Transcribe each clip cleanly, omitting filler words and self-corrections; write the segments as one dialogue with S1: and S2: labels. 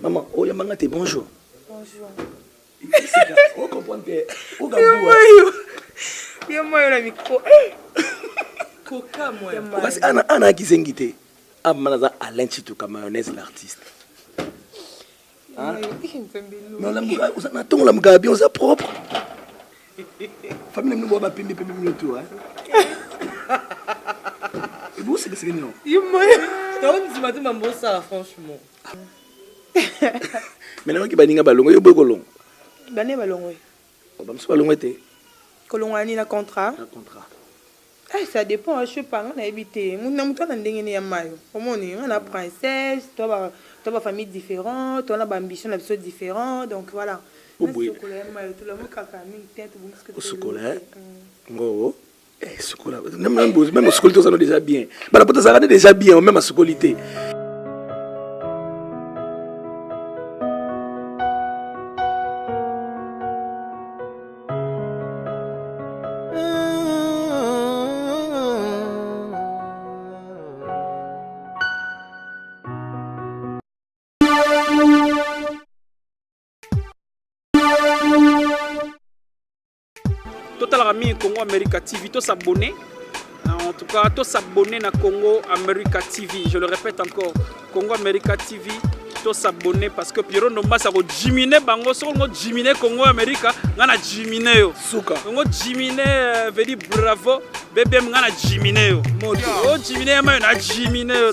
S1: Maman, oh, y'a mangate, bonjour.
S2: Bonjour.
S1: On comprend que.
S2: Y'a moi la micro. Coca moi.
S1: Parce que Anna qui s'est invité. Amanaza Alain Chituka mayonnaise l'artiste. Mais on a la mugabi, on a propre. Famille nous voit pas pimbi le tout. Et vous, c'est que c'est non.
S2: Y'a moi. Donc tu m'as dit mambo ça franchement.
S1: Maintenant qui baninga balongo yo bokolong.
S2: Bané balongo.
S1: On va me balongo té.
S2: Kolongo ani na contrat.
S1: Un contrat.
S2: Ça dépend, je sais pas, on a évité. Mon nom toi n'endenge ni amayo. Comment on a princesse, toi ba famille différente, toi on a ambition d'habitude différent, donc voilà.
S1: Au bout. Au chocolat. Oh. Eh, chocolat. Même au chocolat, ça nous déjà bien. Bah la pote ça déjà bien, même à chocolité.
S3: Congo America TV, tous s'abonner. En tout cas, tous s'abonner à Congo America TV. Je le répète encore, Congo America TV, tous s'abonner parce que Pierrot Nomba ça va diminuer bango, so on diminuer Congo America, on a diminué yo.
S1: Souka.
S3: On diminuer, veut dire bravo, bébé on a diminué yo. Oh diminuer mais on a diminué yo.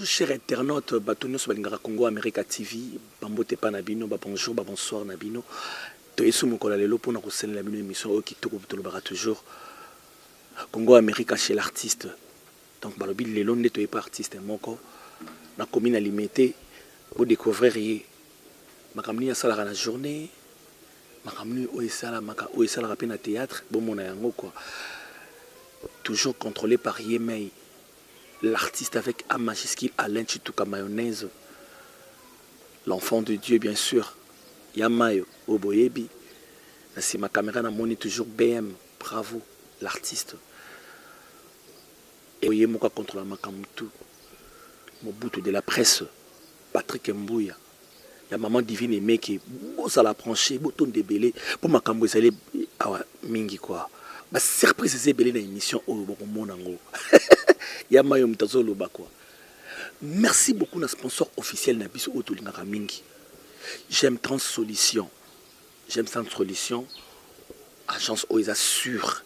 S1: Chers internautes, Batonio Sobalingara Congo America TV, Bambote Panabino, bonjour, bonsoir Nabino. Toyesu Mokola Lelo pour nous la une émission qui te toujours. Congo America chez l'artiste. Donc, Balobi Lelo n'est pas artiste, moko. Na commune alimentée pour découvrir ma camini à salara la journée, ma camini au sala rapide à théâtre, bon mon ayango quoi. Toujours contrôlé par Yemei. L'artiste avec A majuscule Alain Chituka mayonnaise. L'enfant de Dieu, bien sûr. Yamayo, Oboyebi. C'est ma caméra, n'a moni toujours BM. Bravo, l'artiste. Et voyez, moi, contre la Makamutu. Mon bout de la presse. Patrick Mbouya. Il y a maman divine aimée qui bosse à la plancher, bouton de belé. Pour ma cambo, ça allait. Ah ouais, mingi quoi. Ma surprise, c'est belé dans l'émission. Oh, bon, mon ango. Merci beaucoup à sponsor officiel Nabiso Otolinga Mingi. J'aime Trans Solutions. J'aime Trans Solutions. Agence OESA sûre.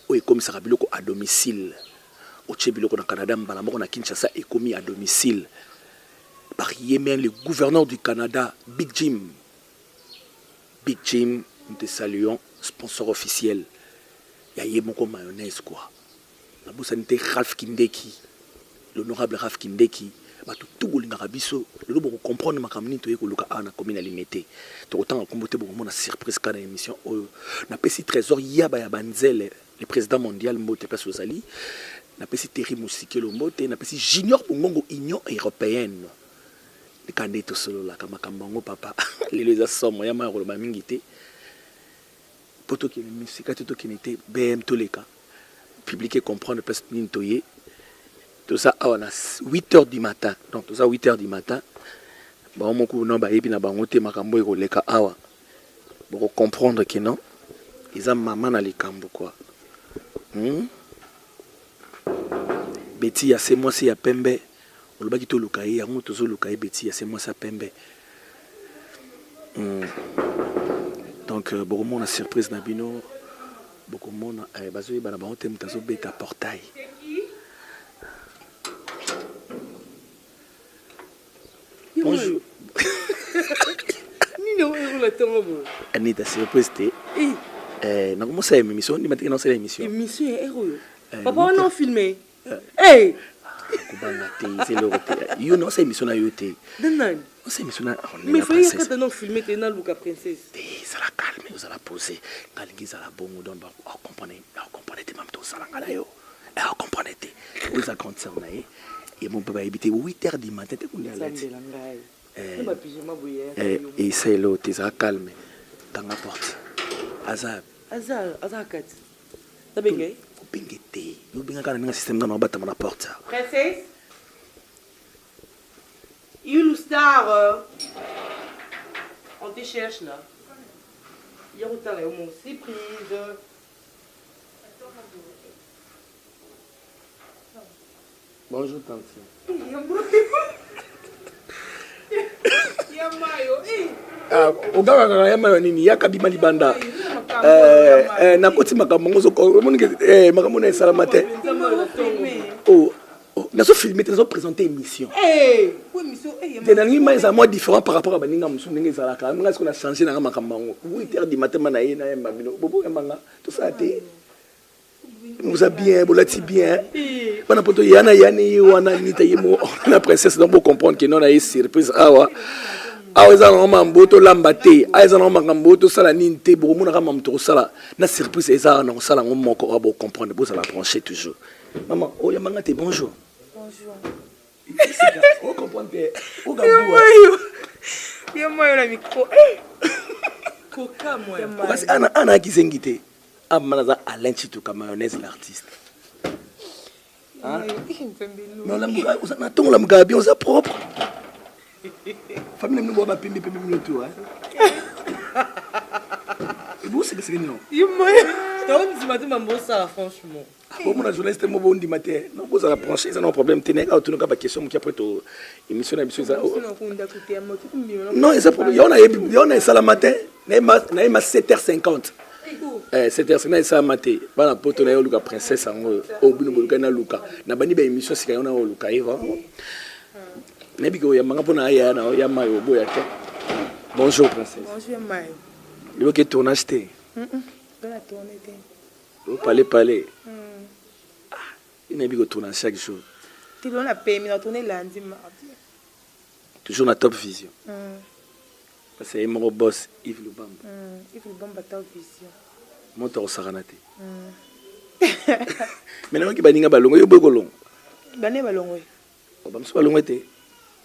S1: Oe comme ça biloko à domicile. Oche biloko na Canada mbalamoko na Kinshasa est commis à domicile. Par Yémen, le gouverneur du Canada, Big Jim. Big Jim, nous te saluons, sponsor officiel. Yaye moko mayonnaise quoi. La bosanité Ralph Kindeki, l'honorable Ralph Kindeki, tout le monde le comprendre ma camine to yekoluka ana commune alimenté. To autant comboter beaucoup mon surprise quand émission na pesi trésor yaba ya banzel le président mondial Mbote Place Ozali, na pesi Terry Musikelo Mbote, na pesi Junior Bongo Union européenne. Le candidat solo la kama kambango papa les assomme ya ma rolo mingité. Poto ki musique to ki n'était BM toleka. Public et comprendre parce que Nintoye. Tout ça à 8h du matin. Donc tout ça 8h du matin. Bon mon coup non ba ebi na bangote makambo eko leka awa. Pour comprendre que non. Ils ont maman na likambo quoi. Betty ya c'est moi c'est ya pembe. On ba kito lukai ya moto zo lukai Betty ya c'est moi ça pembe. Donc beaucoup mon a surprise na bino. Beaucoup de monde a besoin de bêta portail. Bonjour. Anita, surprise. Na comment ça émission ni maintenant c'est l'émission.
S2: Émission héros. Papa on a filmé. Hey.
S1: Kubanga te c'est le côté. You know c'est émission na yote.
S2: Danan.
S1: C'est émission na.
S2: Mais faut y quand on filmer t'es dans Luca princesse.
S1: Ça la calme, vous allez poser. Kalingi ça la bongo don ba comprenez te mam to ça la ngala yo. Comprenez te. Vous a concert na et mon papa habité 8h du matin te kundi ala. Et c'est l'eau, t'es calme dans la porte. Azar
S2: kat. Ta bengue?
S1: Bengue te. Yo benga kana nga système dans la porte.
S2: Princesse? You star. On te cherche là. Hier où t'as mon surprise.
S1: Bonjour tante. Ogaga yamayo nini yakabima libanda nakoti makambo ngozo makambo na salama te nazo filmer nazo présenter émission tenangi mais ça moi différent par rapport à baninga musu ndenge ezalaka nga ce qu'on a changé na makambo 8h du matin na yena yamba bino bobo yamba tout ça te vous a bien bolati bien bana poto yana yani wana nita yemo na princesse donc pour comprendre que non na surprise awa eza na mamboto lambate eza na mamboto sala ninte bo mona ka mamto sala na surprise eza na sala ngomoko abo comprendre bo sala brancher toujours maman oh ya manga te bonjour on comprend que o gabu
S2: ya moyo na micro koka moyo
S1: parce ana kizengite amana Alain Chituka mayonnaise l'artiste non la muga na tongo la muga bien on propre famille nous boit pas pimbi tout hein et vous c'est non
S2: yo moyo on dit matin mambo ça franchement
S1: bon mon journaliste mo bon di matin non vous allez brancher ça non problème tenez quand tu nous pas question qui après to émission ça non ça problème on a ça la matin na 7h50 7h50 ça matin bana poto na yo luka princesse ngo obino boluka na luka na bani ba émission sika yo na luka eva nebiko ya manga pona ya na ya mayo boya te bonjour princesse
S2: bonjour mayo
S1: yo ke tournage te
S2: la tourner te
S1: vous parler nebiko tournage chaque jour
S2: tu donnes la paix mais la tourner lundi mardi
S1: toujours na Top Vision parce que mon boss Yves Lubamba
S2: Top Vision
S1: monte au saranate maintenant qui baninga balongo yo bokolongo
S2: bané balongo
S1: ba mso balongo te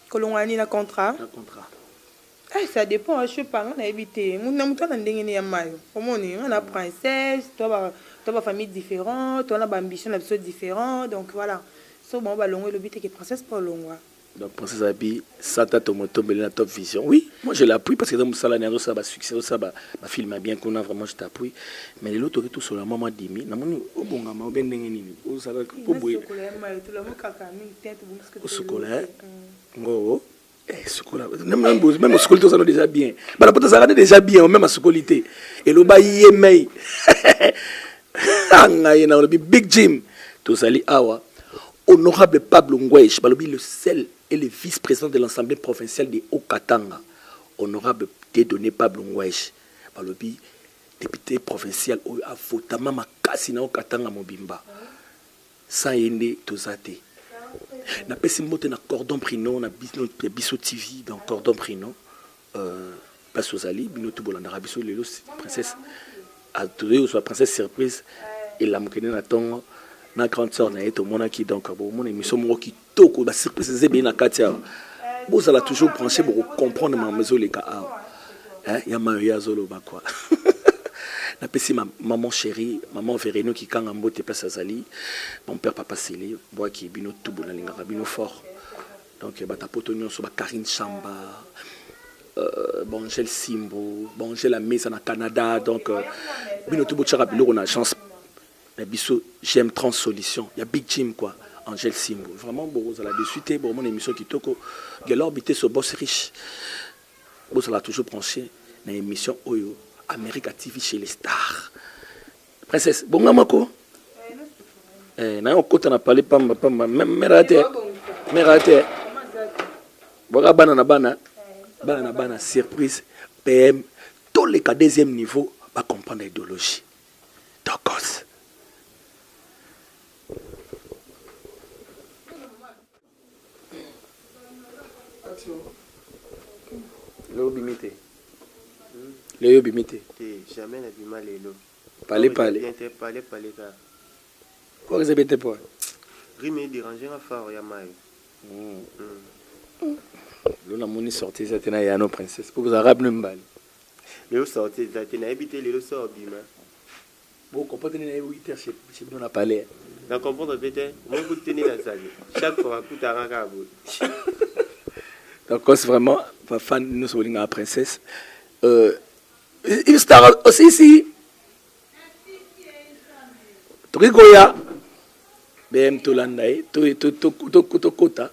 S2: kolongani na contrat ça dépend je sais pas on a évité na muto na ndenge ni ya mayo omoni on a princesse toi ba famille différente on a ba ambition na biso différent donc voilà so bon balongo le but est que princesse pas longwa.
S1: Donc, Princesse Abi, Santa Tomoto, la Top Vision. Oui, moi je l'appuie parce que dans mon salon, ça va succès, ça va film bien qu'on a vraiment, je t'appuie. Mais l'autre tout sur la maman d'Imi, na moni au bon gamin, au ben dengue au salon, au bout. Au chocolat, ngo, même au chocolat, tout ça déjà bien. Bah la pote ça déjà bien, même à chocolité. Et le bail yemei, anga yena le Big Jim, tout ça li awa. Honorable Pablo Ngwesh, le seul et le vice-président de l'Assemblée provinciale de Haut-Katanga. Honorable Dédonné Pablo Ngwesh, député provincial a voté ma Kassina Haut-Katanga Mobimba. Sans yende tozate. Na pesi mote na cordon prino na biso TV dans cordon prino place aux ali bino to bolanda biso lelo princesse a trouvé soit princesse surprise et la mokene na tongo na grande sœur na eto mona ki donc bon mon émission mo ki toko ba surprise zebe na katia vous allez toujours brancher pour comprendre ma maison les cas hein ya ma ya zolo ba quoi na pesi ma maman chérie maman Véréno qui kanga mbote place azali mon père papa Sélé bois qui bino tout bon linga bino fort donc ba tapoto nyonso ba Karine Chamba bon Angèle Simbo bon Angèle la mise na Canada donc bino tout bochara bilo on a chance. J'aime Trans Solution. Il y a Big Jim quoi, Angèle Simbo. Vraiment bon, vous allez dessus bon mon émission qui toko. Gelo habité ce boss riche. Vous allez toujours brancher dans l'émission Oyo America TV chez les stars. Princesse, bon mamako. Na on côté na parler pas même mérate. Voilà bana surprise PM tous les cas deuxième niveau va comprendre l'idéologie. Tokos. Léo Bimité. Léo Bimité.
S4: Jamais n'a du mal, Léo.
S1: Parlez.
S4: Parlez.
S1: Quoi que ça bête pas?
S4: Rime déranger à faire, Yamaï.
S1: Léo moni sorti, ça tenait à nos princesses. Pour vous arabes, ne m'bal.
S4: Léo sorti, ça tenait à habiter, Léo sort, Bima.
S1: Bon, comprenez, 8 heures, chez nous, on a parlé.
S4: Dans comprendre peut-être, moi, vous tenez la salle. Chaque fois, vous t'arrangez à vous.
S1: Donc, c'est vraiment, ma fan, nous sommes la princesse. Il star aussi ici. Trigoya. BM Tolandaï. To Kota.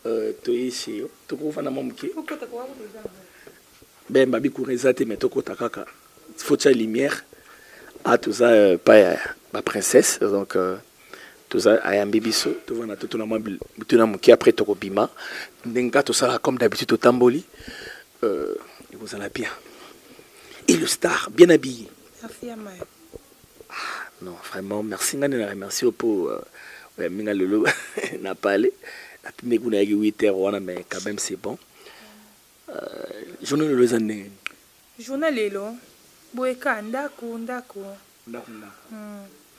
S1: To ici. To Koufana Momki. BM Babi Kourezate, mais to Kota Kaka. Il faut que lumière. Ah, tout ça, pas ma princesse. Donc, tout ça, Ayam Bibiso. Tout va tout le monde. Tout le monde qui après Tokobima. Nenga, tout ça, comme d'habitude, au Tamboli. Et vous allez bien. Et le star, bien habillé.
S2: Merci, Amaya.
S1: Ah, non, vraiment, merci. Merci pour. Minga Lolo n'a pas allé. La première fois, 8 heures, mais quand même, c'est bon. Journée de l'année.
S2: Journée Lélo. Boeka, ndako.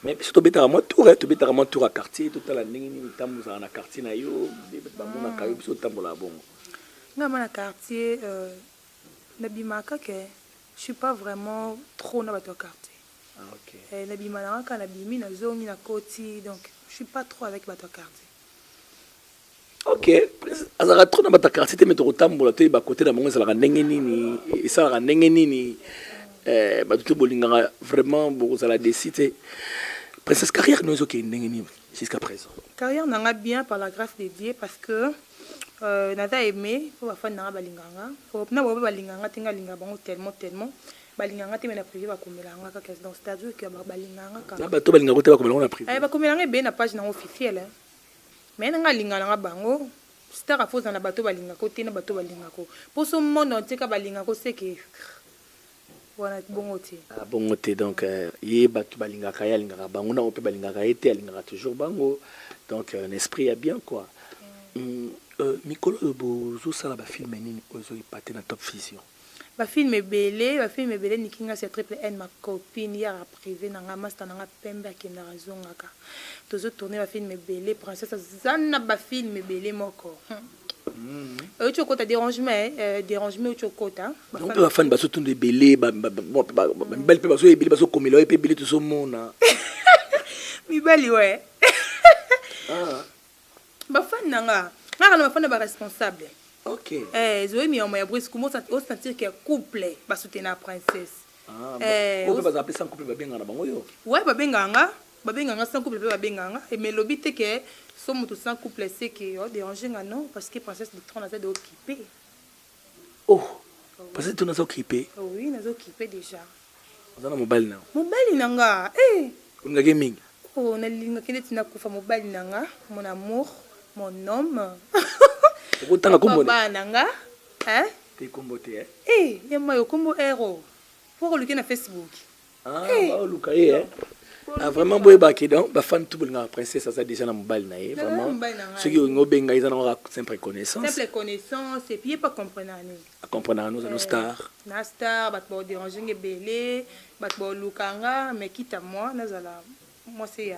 S1: Mais si tu es à mon tour, tu es à mon tour à quartier, tout à la ligne, tu es à quartier, tu es
S2: à quartier. Je suis pas vraiment trop dans votre quartier.
S1: Ah, ok.
S2: Donc, je suis pas trop avec votre quartier.
S1: Ok. Azara trop dans votre quartier, mais tu es à côté de mon ça la nengeni, et ça la nengeni. Vraiment, vous allez décider. Princesse carrière, nous avons jusqu'à présent.
S2: Carrière n'a bien par la grâce de Dieu parce que nada aimé pour la fin de balinganga. Pour na bobe balinganga tinga linga bango tellement balinganga te mena privé ba komelanga ka dans c'est-à-dire que balinganga ka.
S1: Na bato balinganga te ba komelanga na privé.
S2: Ay ba komelanga be na page na officielle. Mais nga linganga bango star a fausse na bato balinganga ko te na bato balinganga ko. Pour ce monde entier ka balinganga ko c'est que voilà bongoté. Ah
S1: bongoté donc yé bato balingaka ya lingaka bango na ope balingaka été alingaka toujours bango. Donc un esprit est bien quoi. Mikolo bozo sala ba film nini ozo ipaté na Top Vision.
S2: Ba film belé nikinga c'est triple N ma copine ya privé na nga master na nga pembe akenda razongaka. Tozo tourner ba film belé princesse zana ba film belé moko. Tu as dérangement tu as
S1: donc la fan baso tunde belé belle pe baso ebili baso komelo e pe belé tout so mona
S2: mi bali ouais ba fan nanga na fan ba responsable.
S1: OK
S2: zoé mi en brise comment ça au sentir que couple ba soutenir princesse
S1: on peut pas appeler ça couple ba benga na bango yo
S2: ouais ba benganga sans couple ba benganga et mais l'obité que sommes tous sans couple c'est que déranger non parce que princesse de trône a été occupée.
S1: Oh parce que tu n'as occupé.
S2: Oui nous occupé déjà
S1: on a mobile na
S2: mobile nanga
S1: on a gaming
S2: on a linga kende tina kufa mobile nanga mon amour mon homme
S1: autant comme
S2: papa nanga
S1: te kombote
S2: yema yo kombo héros pour le na Facebook
S1: ba luka ah vraiment boy baki donc ba fan tout la princesse ça déjà na mobile na vraiment ceux qui ont benga ils ont simple connaissance
S2: et puis pas
S1: comprendre nous nos stars
S2: na star bat bo déranger ngebele bat bo lukanga mais quitte à moi nazala moi c'est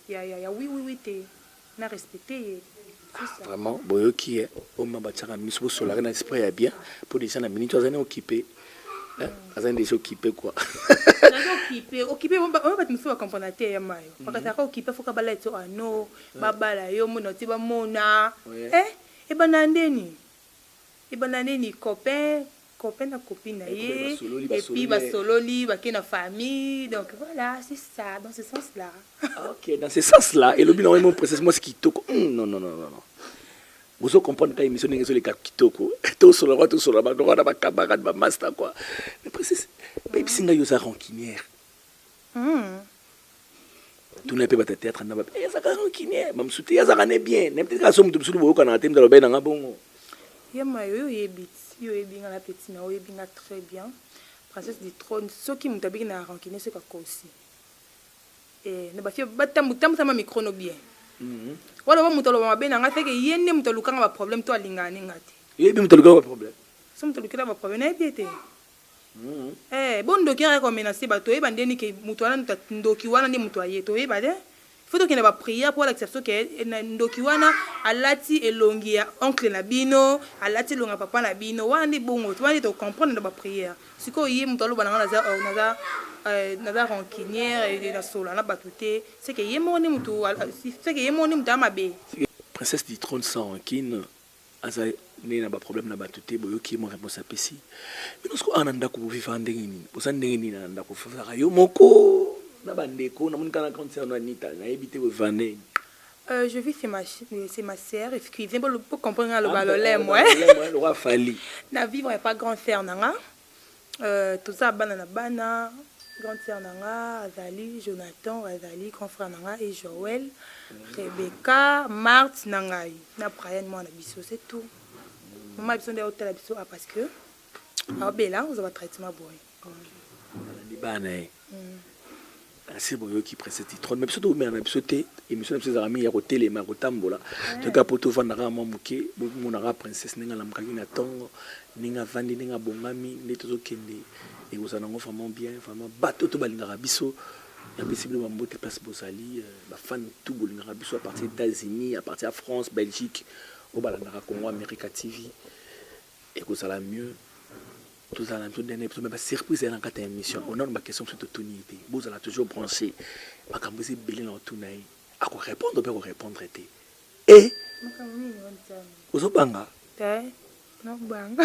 S2: ya oui té na respecter
S1: vraiment boyo qui est au mabachaka miso solar na esprit ya bien pour déjà na minute azana occupé azana déjà occupé quoi
S2: occupé on va te faire comprendre ya mayo parce que occupé faut ka bala eto ano babala yo mona ti ba mona e banandeni copain na copine na ye et puis ba sololi ba kena famille donc voilà c'est ça dans ce sens là.
S1: OK dans ce sens là et le bilan mon princesse moi c'est kitoko non vous comprenez quand émission n'est les kitoko tout sur le ba droit ba camarade ba master quoi mais princesse baby singa yo sa rancunière tout n'est pas de théâtre na ba ya sa rancunière mam souté ya sa rané bien même peut-être somme de sulu boka na tembe lo ba na bongo
S2: yema yo yebinga la petite na yebinga très bien princesse du trône ce qui m'tabiki na rancunière c'est quoi aussi na ba fie batambutambusa ma micro no bien wala ba mutolo ba mabena nga feke yende mutolo kanga ba problème to alingani ngati
S1: yebi mutolo kanga ba problème
S2: so mutolo kila ba problème na biete bon ndoki ya ko menacer ba to e bandeni ke mutwana ndoki wana ndi mutwa ye to e ba de faut que na ba prière pour l'acceptation que ndoki wana alati elongi ya oncle na bino alati longa papa na bino wana ndi bongo to wana to comprendre na ba prière siko ye mutolo bana naza rancunière et na sola na batute c'est que ye moni mutu c'est que ye moni mutu amabe
S1: princesse du trône sans rancune aza ne na ba problème na batute boyo ki mo réponse apesi mais nous ananda ko vivre ndengini bosandenge ni na ndako fera yo moko na bandeko na monika na concert na nita na ebité ko vande
S2: je vis c'est ma sœur et qui vient pour comprendre le balolé moi
S1: le roi Fali
S2: na vivre pas grand frère nanga tout ça bana na bana grande sœur nanga Azali Jonathan Azali grand frère nanga et Joël Rebecca Marthe nangai na Brian moi na biso c'est tout maman biso nda hôtel biso parce que bela vous avez traitement boy
S1: ni bana c'est bon qui précède trône mais surtout mais na biso té émission de amis ya hôtel ma rotambola to ka poto vandara mamuke monara princesse ninga la mukaki na tongo ninga vandi ninga bongami neto kende et vous en avez vraiment bien vraiment bateau to balinga biso ya possible ba mbote place bosali ba fan tout bolinga biso à partir des États-Unis à partir de France Belgique au balanga Congo America TV et que ça la mieux tout ça la tout dernier mais ba surprise dans cette émission on a une question sur Tony té vous allez toujours brancher ba kambosi belé na tunai à ko répondre peut répondre té et vous banga
S2: non banga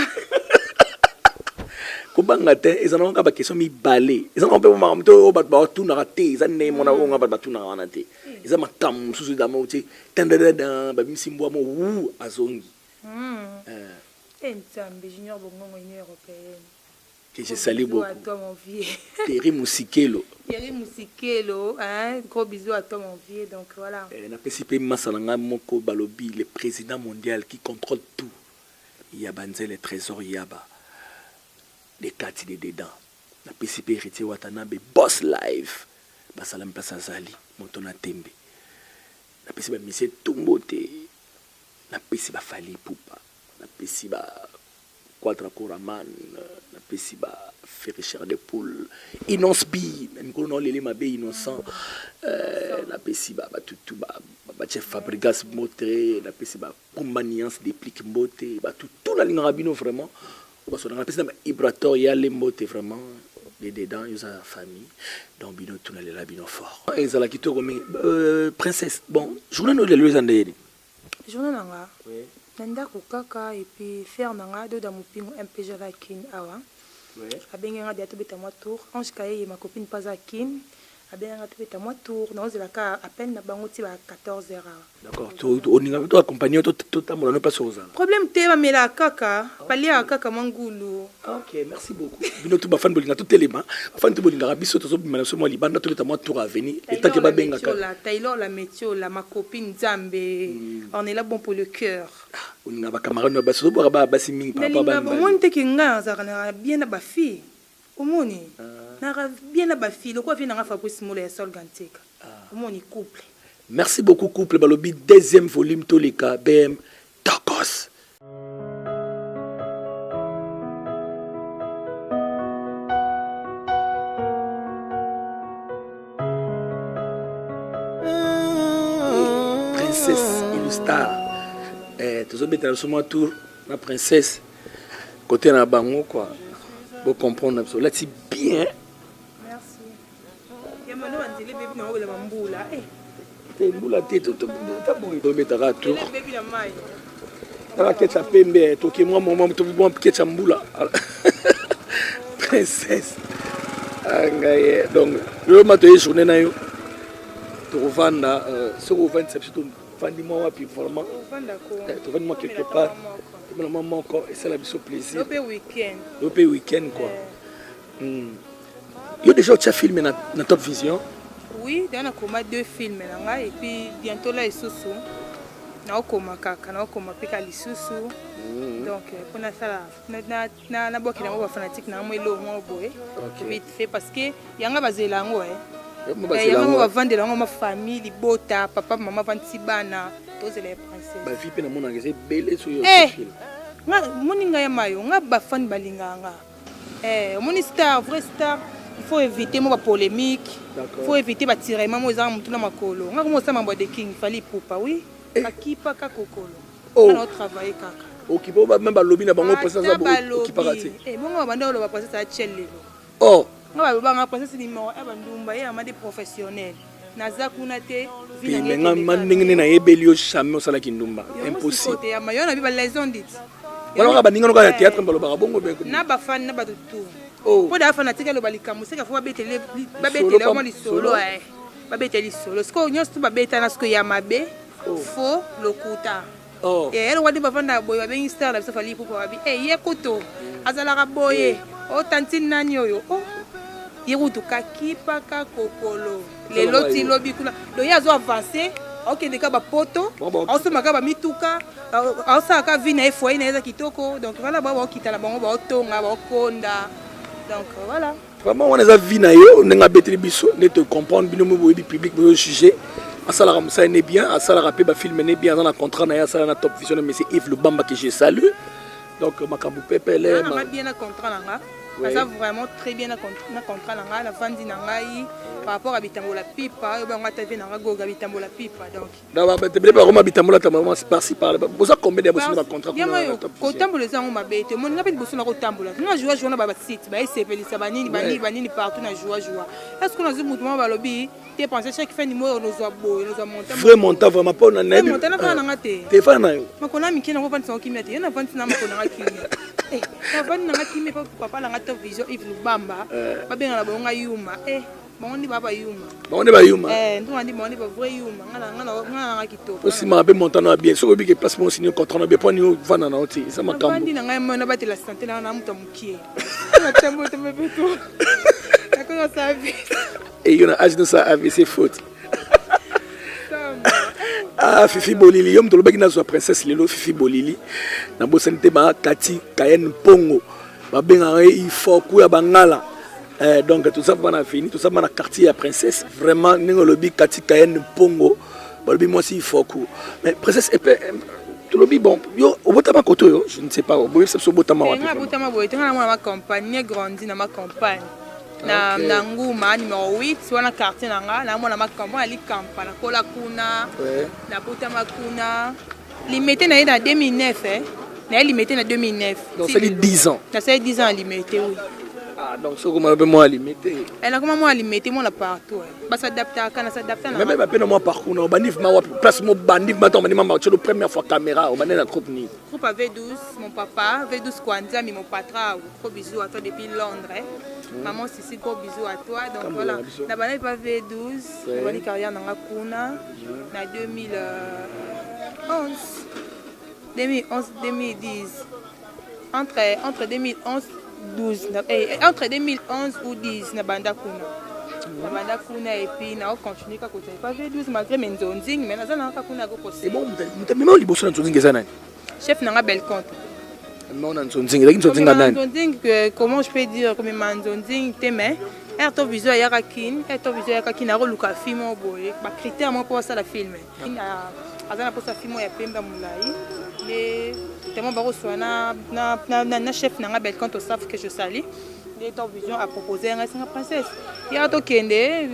S1: kubanga te ezana nga ba question mi balé ezana mpe ma mto ba tout na raté ezana mona nga ba tout na wana te ezama tam susu da mo te tendada ba misimbo mo wu azongi
S2: Nzambe junior bongo union européenne
S1: que je salue beaucoup
S2: à toi mon vieux
S1: Thierry Musikelo
S2: hein gros bisous à toi mon vieux donc voilà
S1: na pesipe masalanga moko balobi le président mondial qui contrôle tout il y a banze les trésors yaba des cartes de dedans na pesipe héritier Watanabe boss live basalam place azali motona tembe na pesipe monsieur Tumbote na pesipe Fali Poupa na pesipe Quadra Koraman na pesipe Ferrichère de Poule Innocent Bi même qu'on a les mabe innocent na pesipe batutu ba chef Fabregas Motré na pesipe Kumbaniance déplique mbote ba tout la ligne rabino vraiment parce qu'on a pesipe Ibrator ya les mbote vraiment les dedans ils ont famille donc bino tout na les rabino fort ils ont la kito comme princesse bon journée no les andeni
S2: journée nanga oui nanda kokaka et puis faire nanga do da mupingo MPG la kin awa oui abenga dia to beta moi tour ange kaye ma copine pas à kin abenga to beta moi tour non zela ka à peine na bango ti ba 14h
S1: d'accord on ninga to accompagner to tamola no pas soza
S2: problème te ba mela kaka palia kaka mangulu
S1: OK merci beaucoup bino to ba fan bolinga to telema fan to bolinga biso to so bimana so mo libanda to beta moi tour à venir et tant que ba benga ka
S2: Taylor la météo la ma copine Nzambe on est là bon pour le cœur
S1: on nga ba camarade no ba so ba basi mingi par rapport ba
S2: on te kinga za kana bien na ba fille omoni na bien na ba fille le quoi vient na Fabrice Moulé Sol Gantika omoni couple.
S1: Merci beaucoup couple balobi deuxième volume Tolika BM Tokos. Princesse Illustar toujours bien sur mon tour la princesse côté na bango quoi pour comprendre là c'est bien.
S2: Merci. Ya mano andile baby na wala mambula
S1: mbula te to ta bon do metara tout
S2: baby na mai
S1: la ketcha pembe to ke moi maman to bon ketcha mbula princesse angaye donc le matin journée na yo to vanda sur 27 surtout vandi moi puis vraiment to vandi moi quelque part mais maman encore et c'est la biso plaisir le week-end quoi yo déjà tu as filmé na Top Vision.
S2: Oui, on a comme 2 films et puis bientôt là isusu na okoma kaka na okoma pika lisusu donc pour ça na boki na ba fanatique na mo elo mo boy vite fait parce que yanga bazela ngo yango bavandela yango mafamille libota papa mama vandi bana tozela ya princesse
S1: bafi mpe namonaka eza ebele soyo
S2: moni ngai ya mayo nga bafani balinganga omoni star vrai star il faut éviter mo bapolémique il faut éviter batirement mo ezanga motu na makolo nga komosala mambo de king fali pupa oui kakipa kakokolo ana otravaille kaka
S1: okipa même balobi na bango présence ya okipaka te
S2: bongo babanda oloba présence ya tiel lelo nga balobanga présence numéro bandumba ye ama de professionnel naza kuna te
S1: nga ndenge nayebeli yo jamais osalaki ndumba impossible
S2: yo na bi balaison dit
S1: wana baningano kaka ya théâtre balobaka bongo
S2: na bafani na bato tu po da fana tika lo balikamu seka fo babetele mo lisolo babetele lisolo siko nyonso tu babeta na siko ya mabe fo lokuta elo wadi bafanda boye babengi star la biso fali pupa babi ye kuto azalaka boye tantine nani oyo yerutu kakipa kakokolo lelo ti lobi kuna do ye azo avancer okende ka bapoto osomaka bamituka aosalaka vi na ye foye na eza kitoko donc vala baokita na bango baotonga baokonda donc voilà
S1: vraiment wana eza vi na yo ndenge abeteli biso nde te comprendre bino mo boyebi public boyo juge asalaka mosala ne bien asalaka mpe bafilme ne bien aza na contrat na ye asala na top vision na monsieur Yves Lubamba que je salue donc makambo pepele
S2: bien na contrat nanga ça vraiment très bien na contrat nanga la vandi nangai par rapport à bitambola pipa yo bango ta vie nanga goga bitambola pipa donc
S1: da ba te bele ba bitambola ta maman par ci par là boza combien de bosso na contrat
S2: ko tambola zango mabete mon ngapeli bosso na ko tambola na joie na ba site ba esepelisa banini partout na joie est-ce qu'on a vu mouvement ba lobby te penser chaque fin numéro nous a boy nous a monté
S1: vraiment ta vraiment pas na net
S2: monté na nga te
S1: te fa na yo
S2: makona mikina ko vandi son kimete yo na vandi na makona nga kimete na vandi na nga kimete papa la nga top vision Yves Lubamba ba benga na bonga yuma Bondi baba yuma.
S1: Bondi ba yuma.
S2: Ndu andi bondi ba vrai yuma. Ngana kitoko.
S1: Aussi ma be montana bien. So bi ke placement signé contrat na be point ni vana na oti. Ça ma kambo.
S2: Bondi na ngai mo na ba te la santé na muta mukie. Na tembo te me beto. Akona sa vie.
S1: Et yo na age de ça avec ses fautes. Fifi Bolili yom tolobaki na zo princesse lelo Fifi Bolili. Na bosante ba Kati Kayen Pongo. Ba benga il faut ku ya bangala. Donc tout ça va na fini, tout ça va na quartier à princesse. Vraiment ningo lobi Kati Kayen Pongo. Bolobi moi aussi il faut ku. Mais princesse tout lobi bon yo obotama koto yo, je ne sais pas. Boye so botama wa.
S2: Nga botama boye, tenga na ma campagne, grandi na ma campagne. Na Nguma numéro 8 wana quartier nanga na mona ma campagne ali Kampala kola kuna. Na botama kuna. Limité na ina 2009 Na limité na 2009.
S1: Donc c'est 10 ans.
S2: Ça c'est 10 ans limité oui.
S1: Ah, donc ce comment on moi limité.
S2: Elle a comment moi limité mon partout. Bah s'adapter à kana s'adapter na.
S1: Même pas moi parcours na banif ma place mon bandif ma tombe ma la première fois caméra au banana groupe ni.
S2: Groupe V12 mon papa V12 Kwanza mais mon patron gros bisous à toi depuis Londres. Maman Sissi gros bisous à toi donc voilà. Na banane pas V12, on carrière na kuna na 2011 2010 entre 2011 12 entre 2011 ou 10 na banda kuna et puis na continuer ka côté pas 12 malgré menzonzing mais na zana ka kuna ko possible.
S1: Et bon même liboso na nzonzing ezana.
S2: Chef na bel compte.
S1: Non na nzonzing lakini nzonzing nani?
S2: Nzonzing comment je peux dire comme manzonzing teme erto visuel ya kakin na roluka film boye ba critère mo pour ça la film. Azana pour ça film ya pemba mulai les tellement baro soit na chef na bel compte au staff que je salue. Les Top Vision a proposé un princesse. Il y a to kende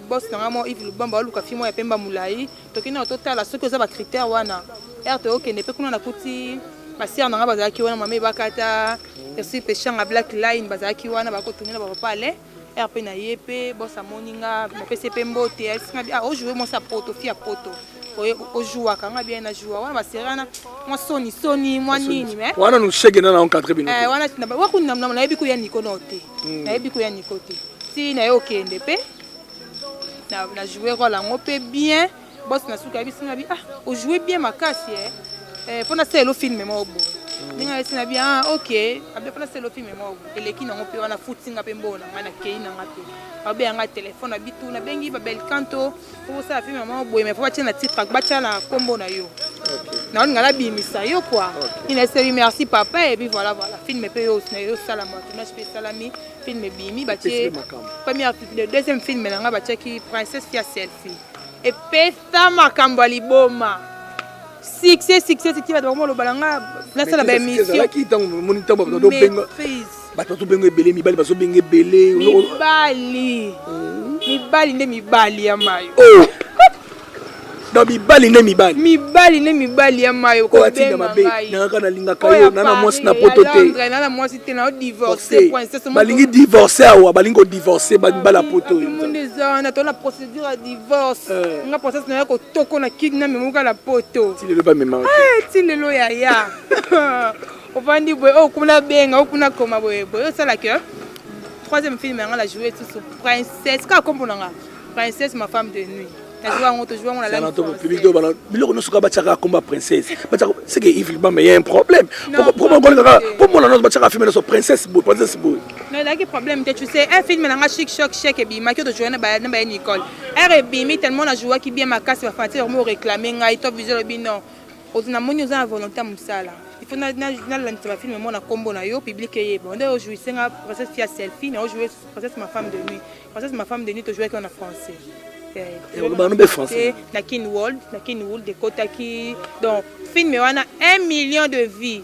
S2: boss na mo Yves Lubamba luka film ya pemba mulai to kina au total à ce que ça va critère wana erto kende pe kuna na kuti basiya na bazaki wana mama bakata aussi pechanga black line bazaki wana bakotunela ba pale RP na yepe bossa moninga mo PCP mbote singa o jouer mo sa poto fia poto o jouer kanga bien na jouer wana baserana mo soni mo nini mais
S1: wana no shege na encadrer bino
S2: wana na wa kunna na yebi ko ya nikonote na yebi ko ya nikote si na yo kende pe na jouer rôle ngo pe bien boss na suka bisinga bi o jouer bien makasi pour na c'est le film mo bo ninga esina bien OK abe pour na c'est le film mo bo eleki na ngo pe wana footinga pe mbona ngana kei na ngape abe nga téléphone abitu na bengi ba bel kanto pour ça film mo bo mais faut batia na titre batia na kombo na yo OK na ngala bimisa yo quoi il a salué merci papa et puis voilà film peut aussi salama tournage peut salami film bimi batie première le deuxième film nanga batie qui princesse fia selfie et pesa makambo liboma succès va vraiment le balanga na sala ba émission
S1: qui tant moniteur ba do benga bato to benga belé mibali baso benga belé mibali ya mayo oh no mibali mibali ya mayo ko benga mabe nanga na linga kayo na mwasi na poto te na mwasi te na divorcer princesse balingi divorcer awa balingo divorcer bala poto
S2: na to na procédure à divorce nga process na ko toko na kidna memuka la poto
S1: ti le ba mema
S2: ti le lo ya ovandi boy o kuna benga o kuna koma boy o sala que troisième film nga la jouer tout sur princesse ka komponanga princesse ma femme de nuit.
S1: C'est que il y a un problème. Pourquoi on princesse
S2: problème, tu sais, un film chic et bien de jouer à Nicole. Elle tellement la joie qui bien ma casse va faire réclamer un top visuel non. On a mon volonté musala. Il faut na film mon combo na yo public et bon on jouer c'est princesse fia selfie, on jouer princesse ma femme de nuit. Princesse ma femme de nuit to jouer qu'on a français. La Kinwood de Kotaki. Donc, film on a 1 million de vies.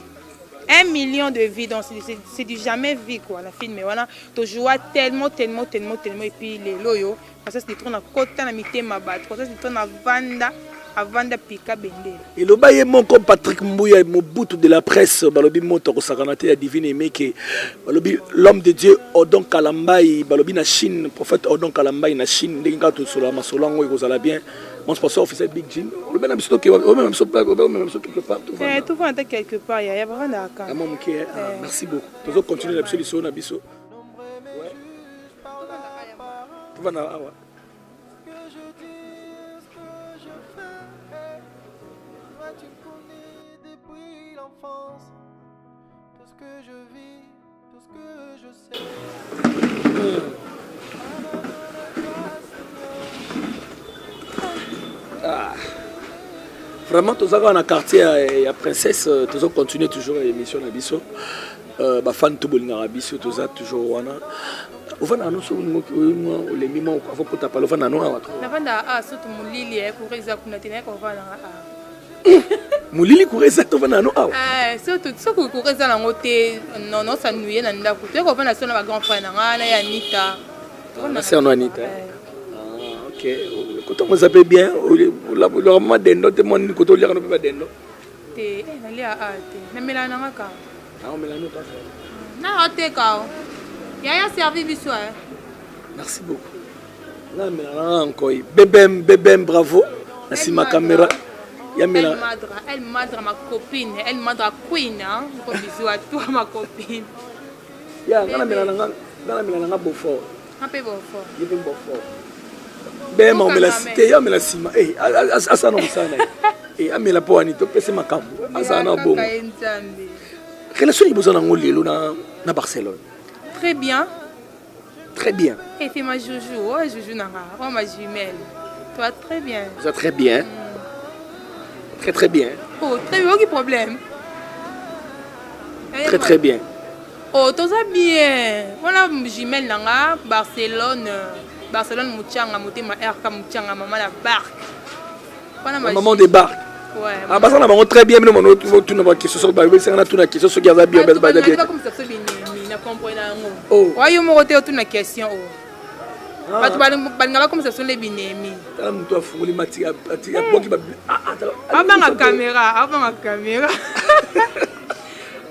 S2: 1 million de vies. Donc, c'est du jamais vu quoi. La film on a tu joues tellement et puis les loyaux. Parce que c'est trop na kota na mité mabat. Parce que c'est trop na vanda pika bende.
S1: Et le baye mon comme Patrick Mbouya Mobutu de la presse balobi moto ko sakanate divine aimé que balobi l'homme de Dieu Odon Kalambai balobi na Chine prophète Odon Kalambai na Chine ndinga to solo masolango ko zala bien mon sponsor officiel Big Jim le ben abisto ke même so quelque part
S2: tout va quelque part ya vraiment d'accord
S1: merci beaucoup toujours continuer la solution na biso tout va na awa
S5: tout ce que je vis, tout ce que je sais.
S1: Vraiment, tous dans le quartier à Princesse, tous continuer toujours l'émission à Bisso. Fan tout bon à Bisso, tous toujours wana. Au fond, nous sommes les mimos avant que tu parles. Au fond, nous avons.
S2: La vanda a surtout mon lili pour exactement tenir qu'on va
S1: Moulili Koureza Tovana.
S2: Surtout ce que Koureza n'a noté, non, ça nous y est dans la couture. On va la sonner à grand frère, Anita.
S1: C'est Anita. Ok. Quand on s'appelle bien, le moment de notre monde, quand on lit, on ne peut pas d'endo.
S2: T'es allé à Arte. Mais Mélanie n'a pas.
S1: Non, Mélanie pas.
S2: Non, t'es cao. Il y a un service visuel.
S1: Merci beaucoup. Là, Mélanie encore. Bébém, bravo. Merci ma caméra.
S2: Elle madre ma copine, elle madre queen, hein. Gros bisous à toi ma copine.
S1: Ya, ngana mela Beaufort.
S2: Un peu Beaufort.
S1: Il est Beaufort. Ben on me la cité, ya me la sima. Eh, asa non sana. Eh, amela po ani to pese makambo. Asa na bon. Relation yi bozana ngolelo na Barcelone.
S2: Très bien.
S1: Très bien.
S2: Et puis ma joujou, oh joujou nanga, oh ma jumelle. Toi très bien.
S1: Vous êtes très bien. Très bien.
S2: Oh, très bien, aucun problème.
S1: Très bien.
S2: Oh, tout ça bien. Voilà, jumelle nanga, Barcelone, Mouchanga, Motema RK Mouchanga, maman la barque. Voilà ma
S1: maman des barques.
S2: Ouais.
S1: Ah, bah ça on a très bien, mais on a tout na question sur Bible, c'est on a tout na question sur Gaza bien,
S2: bien. Comme ça se bien, na comprendre. Oh. Ouais, yo mo côté tout na question. Batu balingala comme ça sont les binemi.
S1: Tala mtu afunguli mati ya bongi ba.
S2: Abanga caméra.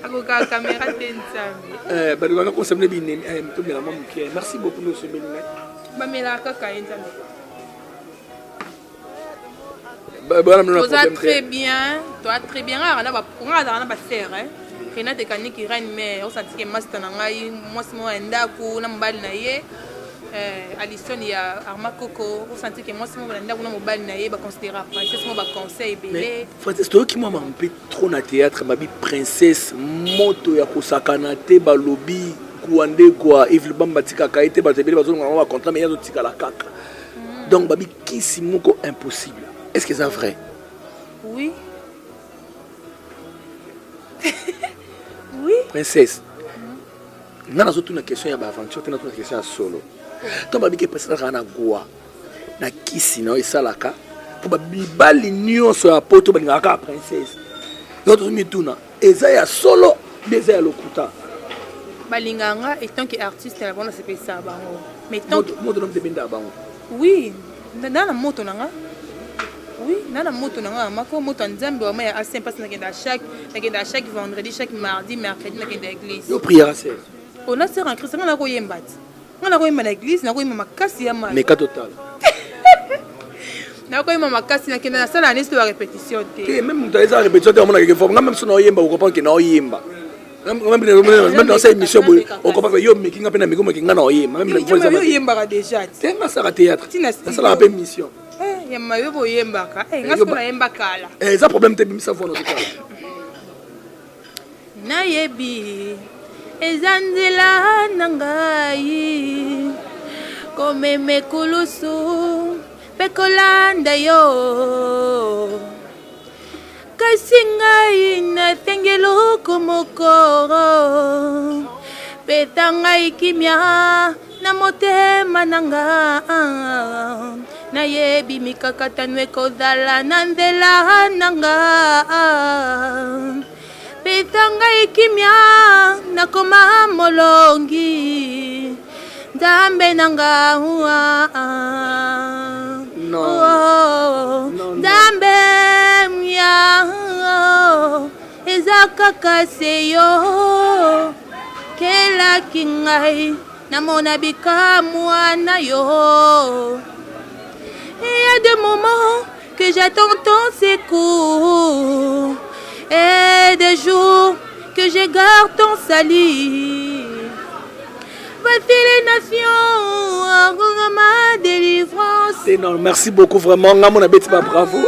S2: Akoka caméra tensambi.
S1: Balingala comme ça les binemi. Mtu bien maman qui. Merci beaucoup nous ce bénin.
S2: Ba mela kaka ensambi. Toi très bien. On a ba serre hein. Kena te kaniki reine mais on sentit que master na ngai moi simo ndaku na mbali na ye. Alison il y a Arma Coco, vous sentez que moi c'est mon banda on a mobile na yeba considérer princesse mon ba conseil belé.
S1: Francis toi qui moi un peu trop na théâtre ma bi princesse moto ya kosakana te balobi kuande kwa Yves Bamba tika kaite ba tebeli bazo ngwa contrat mais yazo tika la kaka. Donc babi kisi moko impossible. Est-ce que c'est vrai?
S2: Oui. Oui.
S1: Princesse. Nga na zotu na question ya ba aventure te na zotu na question ya solo. To ba bike princesse na goa. Na kisi na esalaka. Po ba bibali nyonso ya poto ba ngaka princesse. Yo to mituna. Eza ya solo, eza ya lokuta.
S2: Balinganga étant que artiste la bonne c'est ça bango. Mais tant
S1: moto nom te benda bango.
S2: Oui, dans la moto nanga. Oui, dans la moto nanga, mako moto nzambe wa ya assez passe na chaque vendredi, chaque mardi, mercredi na kenda église.
S1: Yo prière c'est.
S2: On a sœur en Christ na ko yemba. Na ko yemba na église, na ko yemba makasi ya mal.
S1: Mais ka total.
S2: Na ko yemba makasi na kenda na sala na histoire répétition te.
S1: Que même dans les répétitions te on a quelque fois, même si on yemba, on comprend que na yemba. Même dans cette émission, on comprend que yo making up na migo making na yemba. Même
S2: yo yemba déjà.
S1: C'est ma sala théâtre. Ça la même mission.
S2: Ya mayo bo yembaka ngaso na yembakala
S1: ça problème te bimisa vono to kala
S2: na yebi ezanzela nangai komeme kulusu pekolanda yo kasi ngai na tengelo komokoro petangai kimia na motema nanga na yebi mikakatano ekozala na nzela nanga petanga ikimia nakoma molongi nzambe nanga nzambe mya eza kaka seyo kelaki ngai namona bikamwa na yo. Il y a des moments que j'attends ton secours et des jours que je garde ton salut. Voici les nations, ma délivrance.
S1: C'est non, merci beaucoup vraiment. Mon abeti bravo.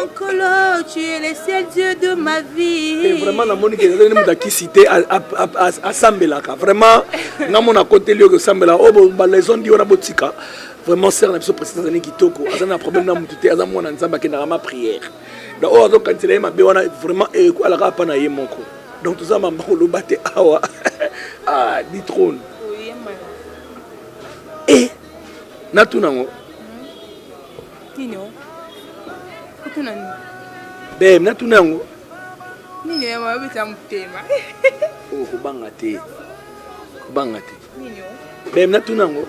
S2: Tu es le seul Dieu de ma vie.
S1: Et vraiment na moni que nous qui cité à Sambelaka. Vraiment, na mon à côté lieu que Sambela. Oh ba les on dit on a botika. Vraiment c'est la personne précise qui kitoko. Azana problème na mututé, azana mwana nzamba ke na ma prière. Donc oh donc quand il est ma be wana vraiment et quoi la rapa na yemoko. Donc tout ça m'a mbolo baté awa. Ah, di trône. Et natunango
S2: Nino kutunani
S1: bem natunango
S2: nini ya mabita mutema
S1: oh kubanga te
S2: nini
S1: bem natunango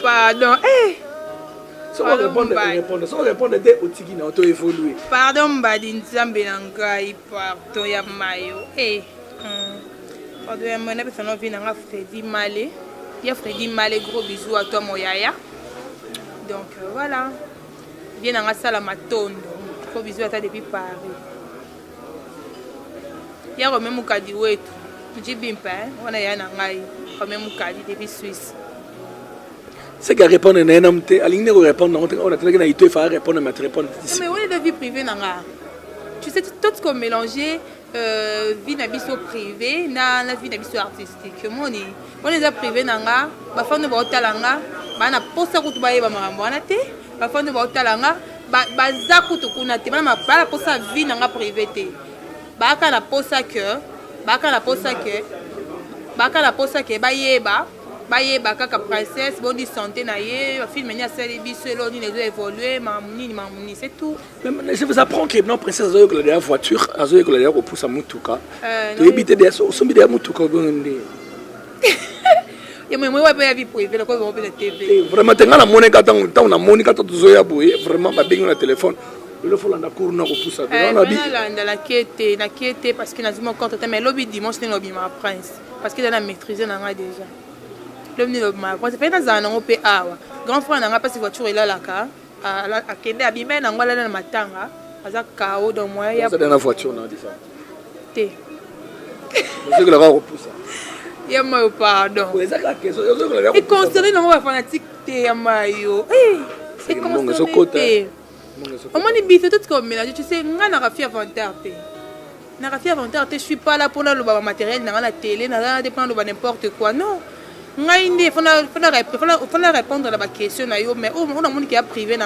S2: pardon
S1: so répondre dès au tiki na auto évoluer
S2: pardon mbadi nzambe na ngai pardon ya mayo pardon ya mona pesa no vina nga Freddy Malé gros bisous à toi mon yaya donc voilà bien nga sala matondo gros bisous à toi depuis Paris ya ko même mukadi wetu njibimpa wana ya na ngai ko même mukadi depuis Suisse.
S1: C'est qu'à répondre à un homme, à l'ingénieur répondre, on a tellement qu'il faut répondre, mais tu réponds.
S2: Mais on est de vie privée, nanga. Tu sais, tout ce qu'on mélangeait, vie n'habitude privée, na vie n'habitude artistique. Moi, on est privé, nanga. Ba fond de baotalanga, ba na posa kutu ba yeba marambo anate. Ba fond de baotalanga, ba zakutu kunate. Ba na ba posa vie nanga privée te. Ba ka na posa que ba yeba. Baye bakaka princesse boni santé na ye film ni asali biso eloni les évoluer mamuni c'est tout.
S1: Je vous apprends que non princesse azoyo que la voiture azoyo que la repousse à mutuka to ebite de so sombi de mutuka bonde
S2: et moi ouais pas vie privée le quoi on peut la TV
S1: vraiment tenga na monika tant na monika to zoya boye vraiment ba bengi na téléphone le faut la cour na repousse à
S2: na bi na la quête parce que nazimo compte mais lobby dimanche ni lobby ma prince parce que dans la maîtriser na nga déjà. Quand fait dans un an grand frère n'a pas cette voiture là là à kende abimé na ngwala na matanga aza kao dans moi ya
S1: dans la voiture na dit ça
S2: té
S1: je que la repousse
S2: ya moi pardon et considéré non va fanatique té ya mayo c'est comme ça au moins ni bito tout comme mélange tu sais nga na rafia vanter té na fier volontaire te, je suis pas là pour le matériel dans la télé, na dépendre de n'importe quoi, non. Il faut répondre à la question, mais on a monde qui a privé,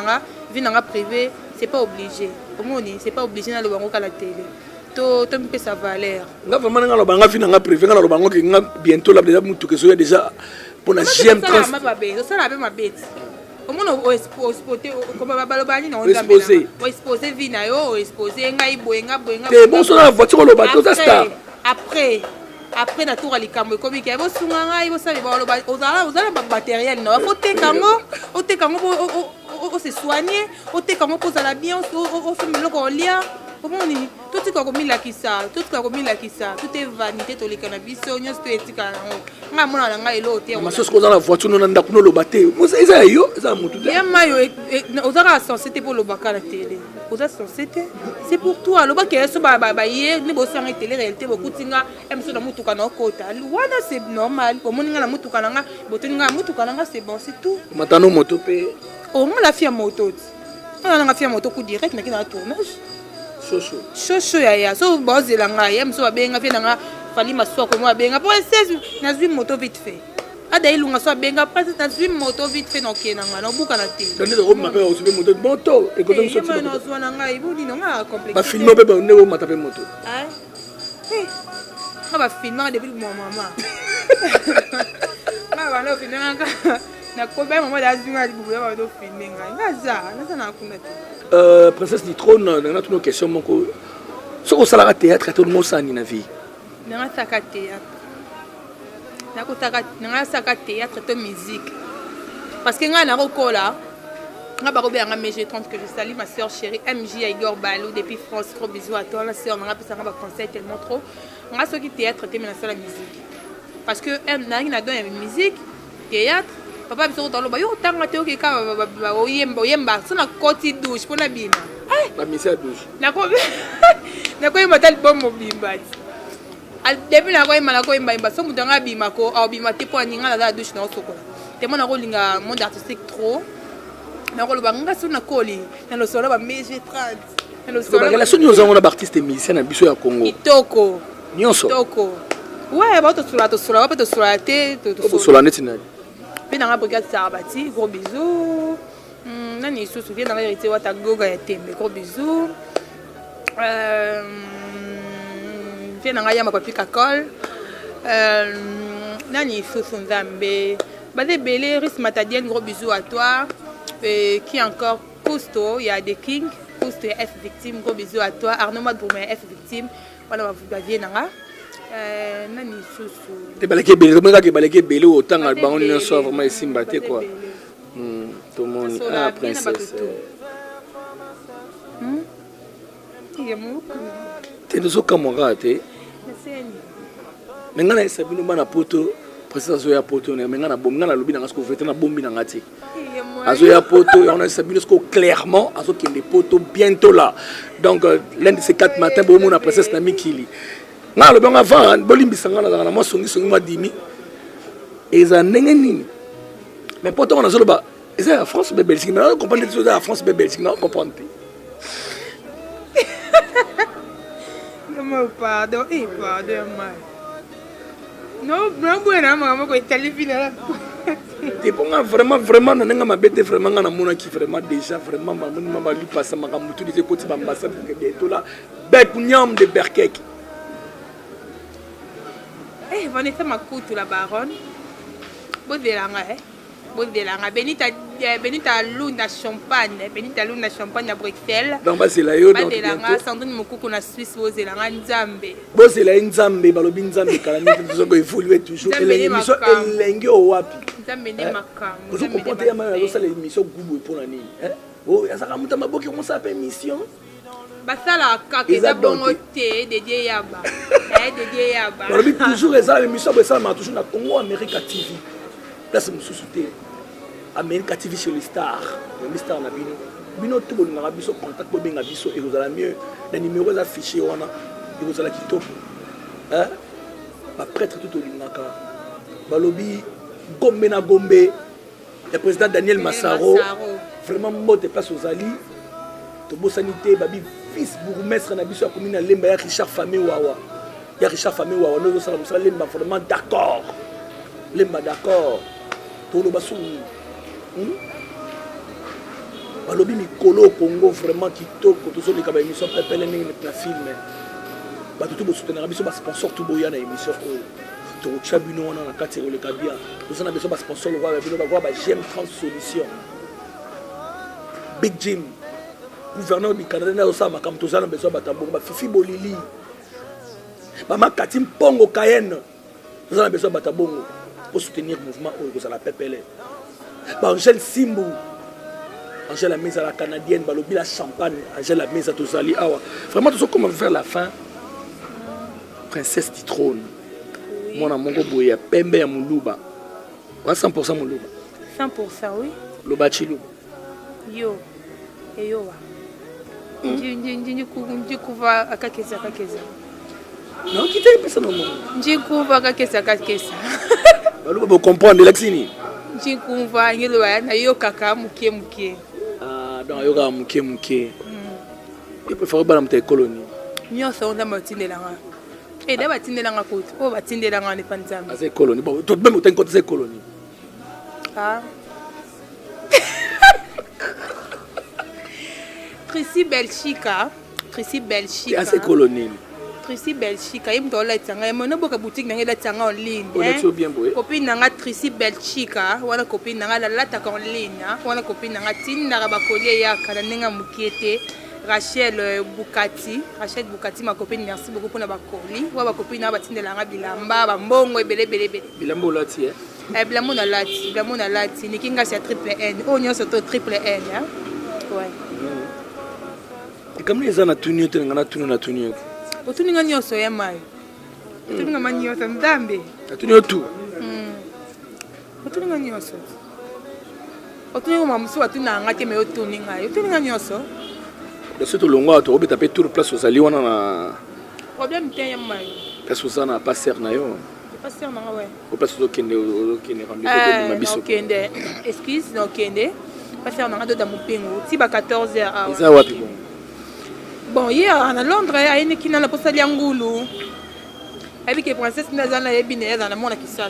S2: vie privé, c'est pas obligé. C'est pas obligé dans le banco à la télé. To me sa valeur.
S1: Nga vraiment nga lo banga vie privé, nga lo bango ki nga bientôt là déjà pour la GM trans.
S2: Ça la ma bête. Au moins on exposer comme balobani na on exposer vie na yo, exposer ngai boenga.
S1: Te bon sur la voiture le bateau ça star.
S2: Après na tour ali kambo comme ki bo sunga ngai bo sali ba loba ozala matériel no faut te kango o se soigner, o te kango pour la bien o fait meloko lia. Tout est comme il a qui ça, tout est vanité, tout les cannabis, on y a tout éthique. On a mon alanga et l'autre.
S1: Ma chose qu'on a la voiture, on a ndakuno le bateau. Moi c'est ça yo, ça mon tout.
S2: Il y a mayo, aux ara censé pour le baka la télé. Aux ara censé, c'est pour toi. Le baka est sur babaye, ne bosse en télé réalité beaucoup tinga, aime sur la mutuka na kota. Luana c'est normal. Pour mon na mutuka nanga, boteninga mutuka nanga c'est bon, c'est tout.
S1: Matano moto pe.
S2: Oh moi la fille moto. On a la fille moto coup direct mais qui dans le tournage. Chocho ya so bozela ngai yem so abenga fe nanga fali masoko mo abenga pour 16 na zwi moto vite fait ada ilunga so abenga pas na zwi moto vite fait no kenanga no buka na te
S1: donc ne ko mapé o super moto et ko donc so
S2: no so na ngai budi no nga complexe
S1: ba filmer be ba ne ko mata pe moto
S2: ba filmer depuis mon maman ba no filmer na ko ba maman da zwi ngai bu ba do filmer ngai ngaza na kuna te
S1: Princesse Nitron, on a toutes nos questions. Ce qu'on s'est théâtre, tout le monde s'en a vie.
S2: On a théâtre. On a théâtre, de musique. Parce que on a recola. On a barobé un MG30 que je salue ma soeur chérie MJ Igor Balou depuis France. Gros bisous à toi, la soeur. On a pu faire un concert tellement trop. On a ce qui théâtre, tu la musique. Parce que on a une musique, théâtre. Papa biso tolo ba yo tanga te oke ka ba oyemba so na koti douche pona bima
S1: ba misa douche
S2: na ko yemba tal bom mobimba al depuis na ko yemba so mudanga bima ko au bima te po aninga na douche na osokola te mona ko linga monde artistique trop na ko lo banga so na koli na lo solo ba MG30 na lo solo
S1: ba la so nyoza ngona ba artiste musicien na biso ya Congo
S2: itoko
S1: nyonso
S2: itoko ouais ba to sula ba to sula te
S1: to sula netina.
S2: Puis dans la brigade Sarabati, gros bisous. Nani se souvient dans la hérité Wata Goga et Tembe, gros bisous. Puis dans la Yama Papi Kakol. Nani se Zambe. Badé Belé, Riz Matadienne, gros bisous à toi. Qui encore Cousteau, il y a des Kings. Cousteau F victime, gros bisous à toi. Arnaud Madboumé F victime. Voilà, vous baviez Nanga. Nani susu
S1: te baleke bele comme que baleke bele autant al bango ni so vraiment isimba te quoi tout le monde ah princesse te nous camarades te mais ngana esabino bana poto princesse zo ya poto mais ngana bom ngana lobi na sko vete na bombi na ngati azo ya poto on a sabino sko clairement azo qui les potos bientôt là donc l'un de ces 4 matins bon mon princesse na mikili na le bon avant bolimbisanga na moi songi moi dimi eza nini mais pourtant on a zolo ba eza la France Belgique mais on comprend des choses la France Belgique on comprend pas
S2: non pardon non bueno maman ko Italie final
S1: et pour moi vraiment na ma bête vraiment na mona qui vraiment déjà vraiment maman lui passer ma mutu des côtés ambassade que bientôt là bec nyam de berkek.
S2: Vanessa Makutu la baronne. Bondelanga. Benita Luna Champagne. Benita Luna Champagne à Bruxelles.
S1: Donc, c'est là, yo.
S2: Bondelanga. Sandrine Mokuku na Suisse. Bondelanga Nzambe.
S1: Bondelanga Nzambe. Balobi Nzambe. Kalamite. Nous avons évolué toujours. L'émission est lengue au wapi.
S2: Nzambe ne makam.
S1: Vous comprenez mal ça l'émission Goubou pour la nuit. Oh, ça va muta maboki comment ça appelle émission.
S2: Basala kakeza bongote dédié yaba. Dédié yaba.
S1: Balobi toujours ça l'émission ça m'a toujours na Congo America TV. Là c'est sous-souté. America TV sur les stars. Les stars na bino. Bino tout bon na biso contact bo benga biso et vous allez mieux. Les numéros affichés wana. Et vous allez kitoko. Hein? Ba prêtre tout au linaka. Balobi Gombe na Gombe. Le président Daniel Massaro. Vraiment mot de place aux alliés. To bo sanité babi vice bourgmestre na biso ya commune Lemba ya Richard Famille Wawa. Ya Richard Famille Wawa nous sommes ça Lemba vraiment d'accord. Lemba d'accord. Tout le bassou. Balobi mikolo Congo vraiment kitoko to zoli ka ba émission pepele ndenge na film. Ba tout soutenir biso ba sponsor tout boya na émission to chabino wana na kati le kabia. Nous on a besoin ba sponsor le voir ba j'aime trans solution. Big Jim gouverneur du Canada na osama comme tous on a besoin ba tambongo ba Fifi Bolili. Ba makati mpongo Cayenne. Nous on a besoin ba tambongo pour soutenir le mouvement au ça la pepele. Ba Angèle Simbu Angèle la mise à la canadienne, balobi la champagne, Angèle la mise à Tozali awa. Vraiment tout ça comment faire la fin. Princesse du trône. Mon amongo boya pembe ya muluba. Wa 100% muluba.
S2: 100% oui.
S1: Loba chilu.
S2: Yo. Eyo wa. Ndi kuva akakeza.
S1: Non, qui t'a pensé non mon.
S2: Ndi kuva akakeza.
S1: Baloba bo comprendre l'axini.
S2: Ndi kuva ngelo wa na yo kaka mukie.
S1: Donc yoga muke. Il préfère bala mte colonie.
S2: Nyonso onda matindelanga. Et d'abord tindelanga kote. O batindelanga ne panzambe.
S1: Azé colonie. Bon, tout même autant côté colonie.
S2: Ah. Tracy Belchica.
S1: Assez colonie.
S2: Tracy Belchica, il me donne la tanga. Moi, non, beaucoup boutique n'a la tanga en ligne.
S1: On est bien beau.
S2: Copine n'a Tracy Belchica, ou la copine n'a la lata en ligne. Ou la copine n'a tin n'a pas collé ya kananga mukiete. Rachel Bukati, ma copine, merci beaucoup pour la coli. Ou ma copine n'a pas tin de la bilamba, bambongo et belé.
S1: Bilambo lati.
S2: Bilambo na lati. Nikinga c'est triple N. Oh, n'y a surtout triple N, hein. Ouais.
S1: Et comme les gens na tunu, na tunu.
S2: Otuninga nyoso ya mayo. Otuninga manyoso ndambe.
S1: Otuninga tu.
S2: Otuninga nyoso. Otuninga mamusu atuna ngate me otuninga. Otuninga nyoso.
S1: De ce longo to obeta pe tour place aux ali wana na.
S2: Problème te ya mayo.
S1: Place aux na passer na yo.
S2: Passer na ouais.
S1: Au place aux kende rendez-vous ma biso.
S2: Kende. Excuse no kende. Passer na ngado da mupingo. Tiba 14h ah.
S1: Eza wapi bon.
S2: Bon, hier à Londres, il y a une qui n'a pas posé l'angoulou. Et puis que princesse n'a pas été dans le monde qui ça.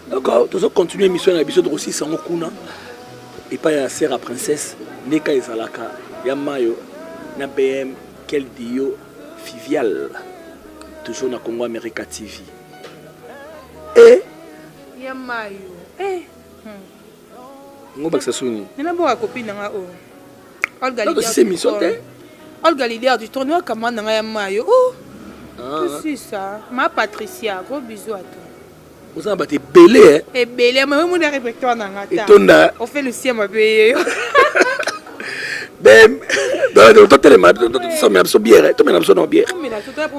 S1: D'accord, tu vas continuer l'émission à l'épisode aussi sans Okuna. Et pas à sœur à princesse, Neka et Zalaka, Yamayo, Nabem, Keldio, Fivial. Toujours dans Congo America TV. Et
S2: Yamayo.
S1: On va que ça sonne.
S2: Il y a une bonne copine dans la haut.
S1: Olga Lidia.
S2: Olga leader du tournoi comment dans la mayo. Oh. C'est ça. Ma Patricia, gros bisous à toi.
S1: Vous avez battu belé
S2: et belé mais on a répété en angata.
S1: Et tonda.
S2: On fait le sien ma paye.
S1: Ben dans tout les mal, tout ça mais absolument bière, tout mais absolument bière.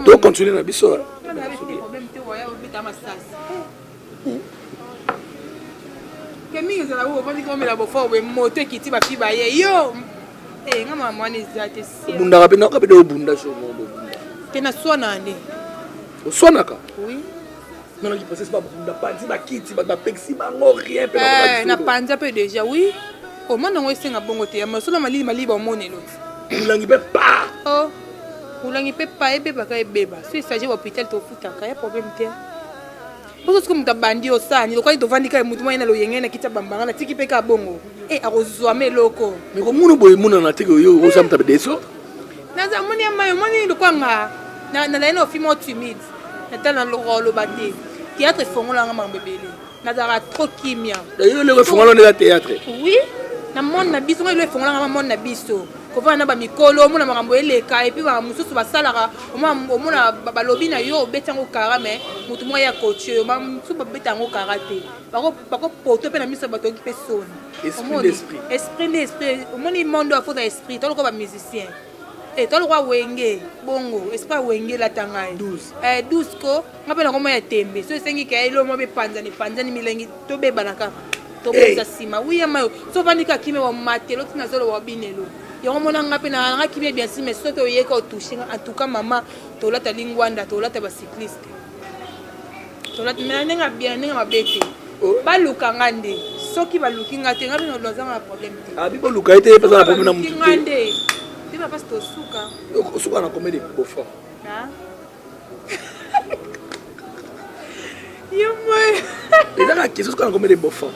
S1: Tu continuer na biso.
S2: Kemi za la wo ba ndiko mela bo fo we moto ki ti ba fi ba ye yo. Nga mama ni zate si.
S1: Bunda ka bina ka bina obunda so mo bunda.
S2: Tena sona ande.
S1: Osona ka?
S2: Oui.
S1: Non qui processe pas bunda panzi ba kiti ba pexi ba ngo rien pe ba.
S2: Na panza pe déjà oui. Comment on ese nga bongo te ma sona mali ba monelo.
S1: Ulangi pe pa.
S2: Oh. Ulangi pe pa ebe ba ka ebeba. So il s'agit hôpital to futa ka ya problème te. Parce que muta bandi osani lokwa to vandika mutu mwana lo yengena kita bambanga na tiki pe ka bongo. Arozwa meloko.
S1: Mais comme nous boy muna na teke yo osam tabe deso.
S2: Naza moni amayo moni lokwanga na laino fimo timide. Natala lo bate. Théâtre fongola nga mambebele. Naza trop kimia.
S1: D'ailleurs le fongola na théâtre.
S2: Oui. Na monde na biso le fongola nga monde na biso. Ko vana ba mikolo mona makambo eleka et puis ba mususu basalaka omona balobi na yo betango karame mutu moya coach yo ba mususu betango karate. Bako poto pe na miso bato ki pe soni. Esprit. Omoni monde a faut d'esprit, tolo ko ba musicien. Et tolo ko wenge bongo, esprit wenge la tangai. 12 ko ngape na ko moya tembe. So sengi ke ilo mo be panzani milengi to be banaka. To boza sima. Oui amayo. So vandika kime wa matelo tina zolo wa binelo. Yo mona ngape na nga kime bien si mais so to yeka o toucher en tout cas maman to lata lingwanda to lata ba cycliste. To lata menanga bien nga mabete. Baluka ngande soki baluki ngate ngabe no lozanga problème te.
S1: Abi baluka ite pesa na problème na mutu.
S2: Ngande. papa c'est au souka.
S1: Au souka on a combien de beaux-frères?
S2: Ah. Yo moi.
S1: Et là qu'est-ce qu'on a combien de beaux-frères?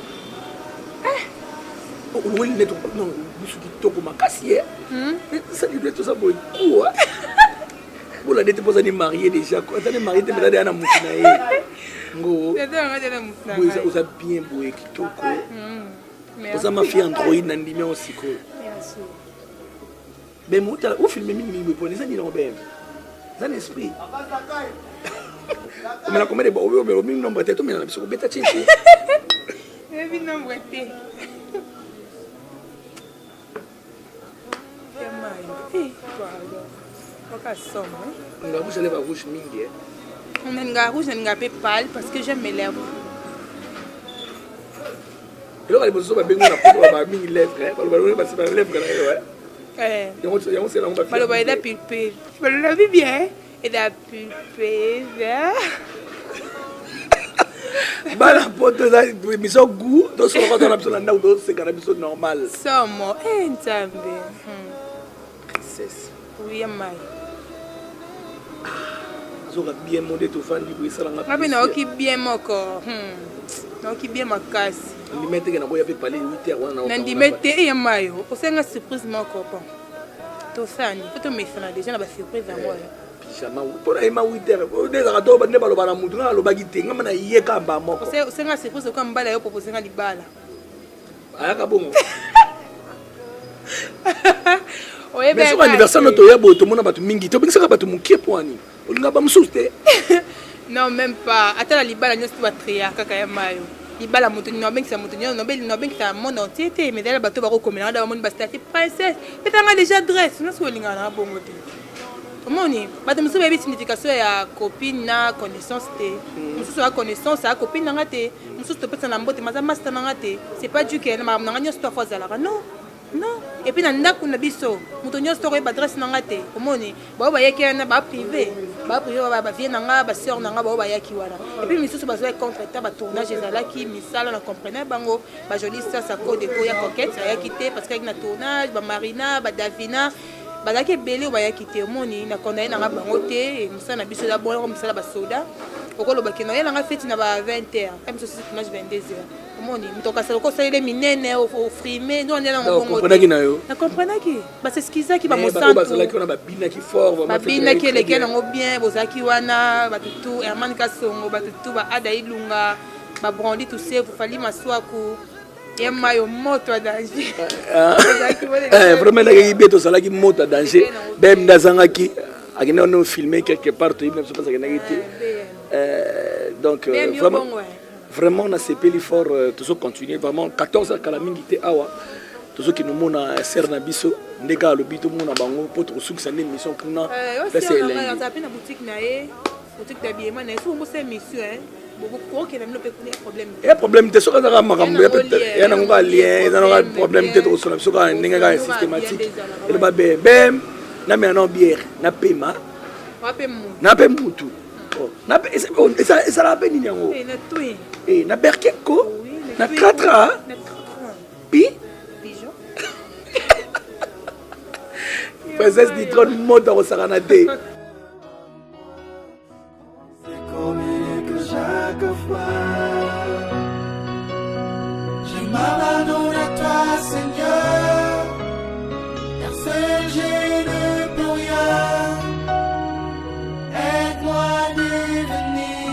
S1: Oui, il est non, vous qui toko makasi. Ça dit tout ça pour quoi? Vous la n'êtes pas marié déjà quoi? T'es marié t'es maintenant dans moutina. Ngo. Vous avez bien beau qui toko. Vous avez ma fille Android nandimé aussi quoi.
S2: Merci.
S1: Mais moi où filmer mimi pour les années non ben. Ça l'esprit. Mais la comédie bon mais mimi non peut-être mais la biso beta chichi.
S2: Mimi non peut-être.
S1: Nga rouge lèvres rouge mingi.
S2: On a nga rouge, on a pâle parce que j'aime mes lèvres.
S1: Et là les besoins ba bengo na poto ba mingi lèvres, ba ba ba lèvres là ouais. Yango c'est là on va faire.
S2: Ba la pulpe. Ba la vie bien et la pulpe vert.
S1: Ba la poto ça mission goût, donc on va dans la personne là ou donc c'est cannabis normal.
S2: Samo nzambe.
S1: Princesse.
S2: Oui, amai.
S1: Zoga bien mondé tout fan libre ça là.
S2: Ngabe na oki bien moko. Na oki bien makasi.
S1: Ndimete ke na boya pe parler 8h wana na.
S2: Ndimete e mayo. Osenga surprise moko bon. To fani, to me fana déjà na ba surprise à moi.
S1: Pyjama pour na ma 8h. O déjà to ba ne ba lo ba na mutu na lo ba gite ngama na yeka mba moko.
S2: Osenga surprise ko mbala yo proposer nga libala.
S1: Ayaka bongo.
S2: Mais
S1: sur l'anniversaire de Toya Boto, mon abattu mingi, tu penses que tu m'as qui pour ani? On n'a pas m'souste.
S2: Non, même pas. Attends, la libala n'est pas très à Kakaya Mayo. Libala Moutonio, non, ben que ça Moutonio, non, ben que ça mon entier, mais d'ailleurs, bateau va recommander dans mon bastati princesse. Mais t'as déjà adresse, non, c'est un bon mot. Comment on est? Madame Souba, il signification à copine, na connaissance, te. Nous connaissance, à copine, n'a te. Nous sommes peut-être en botte, madame Master, n'a te. C'est pas du qu'elle m'a amené cette fois à la non. Non. Et puis, dans le biso, Moutonio store adresse n'a te. Comment on est? Bah, bah, y'a un bas privé. Bah, privé, bah, vient n'a ba sœur n'a bah, y'a qui voilà. Et puis, monsieur, bah, contre ta tournage, j'ai là qui, misala, on comprenait, bango, bah, joli, ça code de Goya coquette, ça y'a quitté parce qu'il y a un tournage, bah, Marina, bah, Davina. Bazaki belé oba ya kité omoni na konda na bango té musa na biso da bon comme ça ba soda okolo ba kino yela nga feti na ba 20h comme ça c'est 22h omoni mtoka sa ko salé minene au frimé nous on est là en bongo na comprenaki ba c'est ce qu'ils a qui ba mo santo
S1: ba sala ki on ba bina ki fort
S2: ba bina ki lesquels ngo bien bozaki wana ba tutu Herman Kasongo ba tutu ba ada ilunga ba brandi tout ça vous fallait m'asseoir ko et mayo moto à danger.
S1: Vraiment, il y a des salaki moto à danger. Même dans qui on a filmé quelque part, il ne pas donc vraiment on a CP l'effort, tout ça continue vraiment 14h quand la mingi était awa. Tout ce qui nous mona ser na biso ndeka le bito mona bango pour tout succès une émission pour na.
S2: C'est on a appelé na boutique naé, boutique d'habillement na sous mo c'est mission hein.
S1: Il y a problème de ce que il y a un lien, il y a un problème de ce que est systématique. Il va bien, ben, na mais non bière, na pema, na pema tout. Na ça la peine ni yango. Et na berkeko, na 4 ans. Pi. Princesse dit trop de mots dans Saranate.
S5: Je m'abandonne à toi, Seigneur, car seul je ne peux rien. Aide-moi à devenir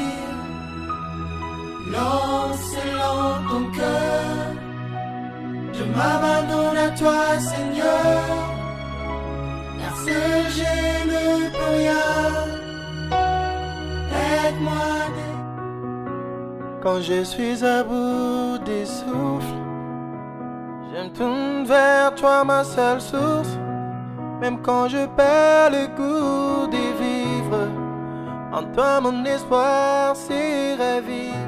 S5: l'homme selon ton cœur. Je m'abandonne à toi, Seigneur, car seul je ne peux rien. Aide-moi à devenir. Quand je suis à bout des souffles, je me tourne vers toi, ma seule source. Même quand je perds le goût de vivre, en toi mon espoir s'y ravive.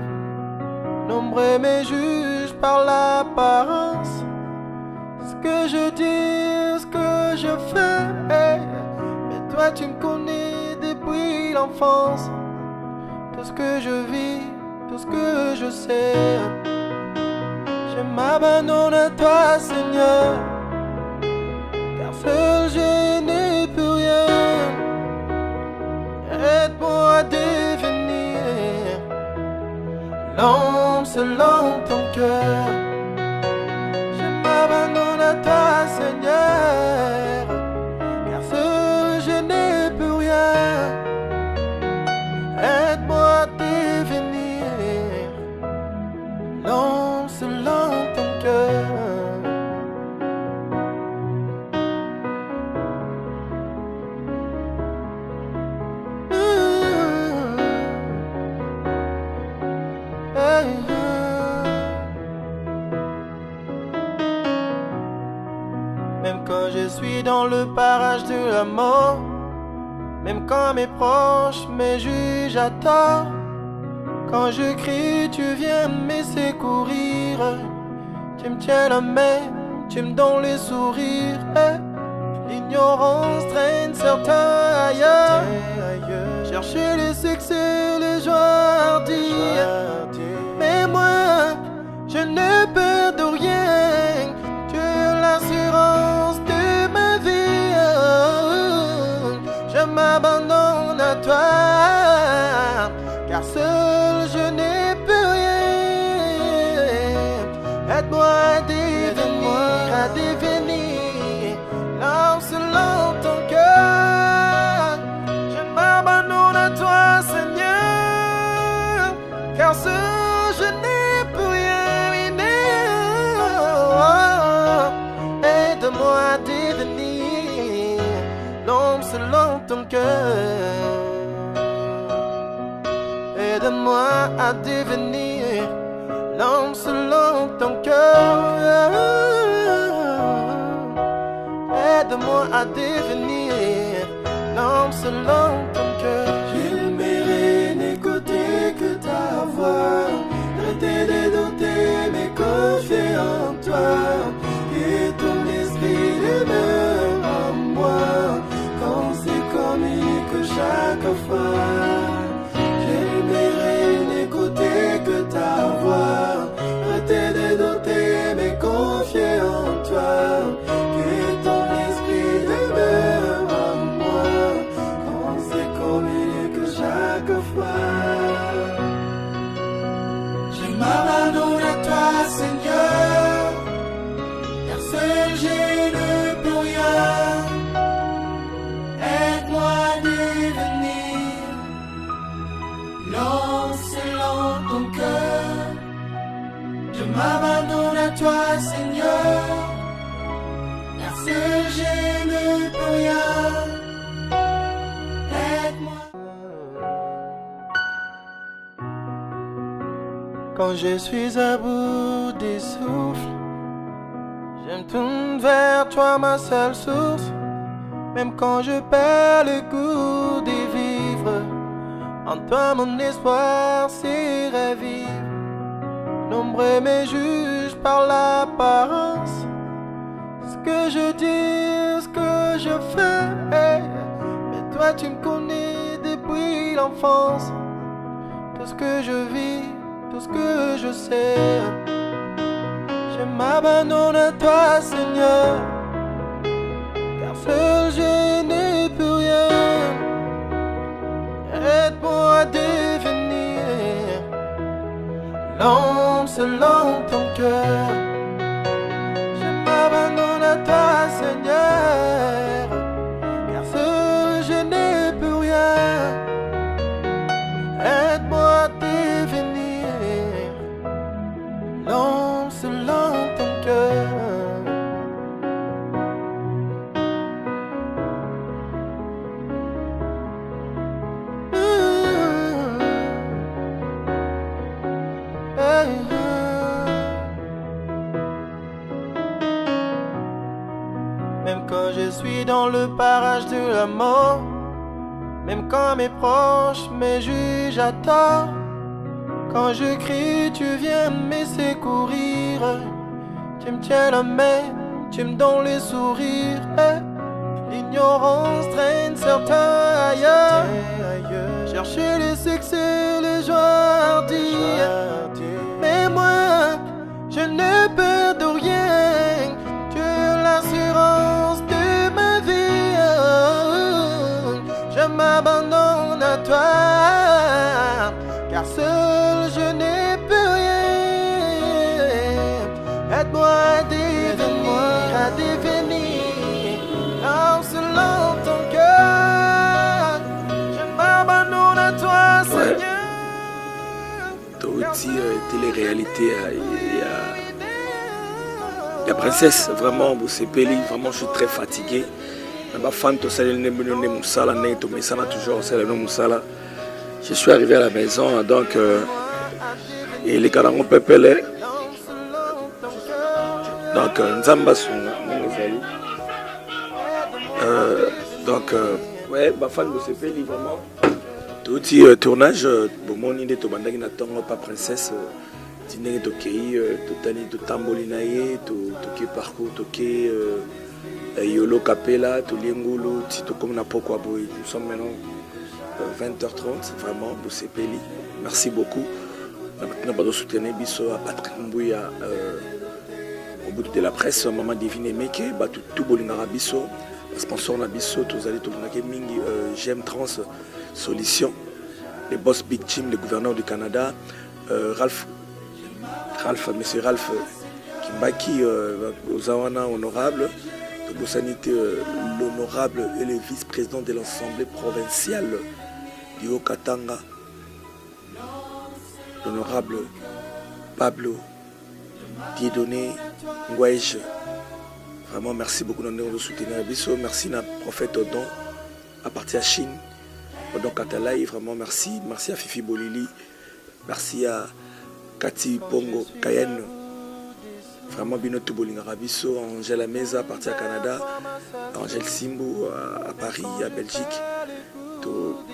S5: Nombreux me jugent par l'apparence, ce que je dis, ce que je fais. Mais toi tu me connais depuis l'enfance, tout ce que je vis, tout ce que je sais. Je m'abandonne à toi, Seigneur, car seul je selon ton cœur. Je m'abandonne à toi, Seigneur, car seul je n'ai plus rien. Aide-moi à devenir l'homme selon ton cœur. Même quand je suis dans le parage de la mort, même quand mes proches me jugent à tort, quand je crie, tu viens me secourir. Tu me tiens la main, tu me donnes les sourires. L'ignorance traîne certains ailleurs. Chercher les succès, les joies dire. Mais moi, je n'ai peur de rien. Tu es l'assurance de ma vie. Je m'abandonne à toi, car seul je n'ai plus rien. Aide-moi à devenir l'homme selon ton cœur. Je m'abandonne à toi, Seigneur, car seul je n'ai plus rien. Aide-moi à devenir l'homme selon ton cœur. Aide-moi à devenir l'homme selon ton cœur. Aide-moi à devenir l'homme selon ton cœur. J'aimerais n'écouter que ta voix, arrêter de douter mais confier en toi. Que ton esprit demeure en moi, qu'on se communique chaque fois. J'aimerais n'écouter que ta voix, arrêter de douter mais confier en toi. Que ton esprit demeure en moi, qu'on se communique chaque fois. Je m'abandonne à toi, Seigneur, car seul je ne peux rien. Aide-moi à devenir l'homme selon ton cœur. Je m'abandonne à toi, Seigneur, car seul je ne peux rien. Aide-moi. Quand je suis à bout des souffles, je me tourne vers toi, ma seule source. Même quand je perds le goût de vivre, en toi mon espoir s'y revive. Nombreux me jugent par l'apparence, ce que je dis, ce que je fais. Mais toi tu me connais depuis l'enfance. Tout ce que je vis, tout ce que je sais, je m'abandonne à toi, Seigneur, car seul je n'ai plus rien. Aide-moi à devenir l'homme selon ton cœur. Je m'abandonne à toi, Seigneur, car seul je n'ai plus rien. Aide-moi à devenir l'homme selon ton cœur. Même quand je suis dans le parage de la mort, même quand mes proches me jugent à tort, quand je crie, tu viens me secourir. Tu me tiens la main, tu me donnes les sourires. L'ignorance traîne certains ailleurs. Chercher les succès, les joies dire. Mais moi, je n'ai peur de rien. Tu es l'assurance de ma vie. Je m'abandonne à toi, car seul je n'ai plus rien.
S1: petit télé-réalité la princesse. Vraiment, Bosepeli, vraiment, je suis très fatigué. Je suis arrivé à la maison, donc et les Kalango Pepele. Donc, Nzamba donc, ouais, ma fan de Bosepeli, vraiment. Tout tournage, bon, mon idée, tu n'as pas princesse. Tu n'es pas Toki, tu Tambolinaye, tu parcours, tu Yolo Capella, tu Liengulu, tu comme na Pokwa Boy. Nous sommes maintenant 20h30, vraiment, Bosepeli. Merci beaucoup. Nous soutenir Bisso à Patrick Mbouya au bout de la presse, Maman Divine Meke, tout Bolingara Bisso, sponsor na Bisso, tous allez tout le Mingi, J'aime Trans Solution, les boss Big Team, le gouverneur du Canada, Monsieur Ralph Kimbaki, aux Awana honorables, l'honorable et le vice-président de l'Assemblée provinciale du Haut-Katanga, l'honorable Pablo Dieudonné Ngouèche. Vraiment, merci beaucoup de soutenir Bisso. Merci à Prophète Odon, à partir de Chine. Odon Katalaï, vraiment merci. Merci à Fifi Bolili. Merci à Cathy Pongo Cayenne. Vraiment, Binotou Bolingara Bisso, Angèle Meza, à partir du Canada. Angèle Simbo, à Paris, à Belgique.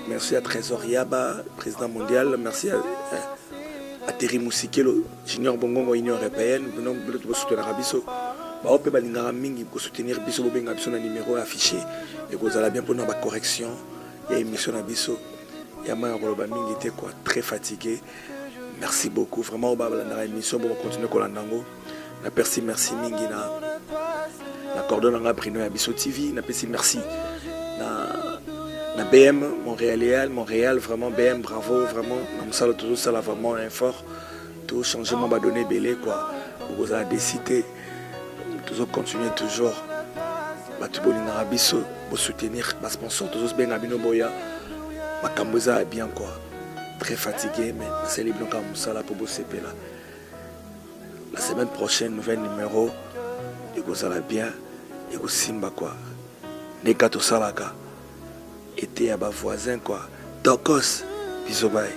S1: Merci à Trésor Yaba, président mondial. Merci à Terry Moussikelo, Junior Bongo, Union européenne. Nous devons soutenir Bisso. On peut soutenir Bisso, un numéro affiché. Et vous allez bien pour nos corrections. Il y a une émission à Bisso. Il y a un était très fatigué. Merci beaucoup. Vraiment, on va émission pour continuer à Kolandango. Merci Mingi na coordonne na Brino à Bisso TV. Merci na BM Montréal, vraiment BM, bravo, vraiment. Nous toujours ça là vraiment un fort. Tout changement va donner belé quoi. Vous avez décidé toujours continuer toujours. Batu Bolingara Bisso pour soutenir ma sponsor toujours bien Abino Boya. Ma Kamboza est bien quoi. Très fatigué mais c'est libre comme ça là pour bosser là. La semaine prochaine nouvel numéro. Et vous allez bien et vous simba quoi. Negato Salaka. Était à ma voisin quoi. Dokos. Bisous bye.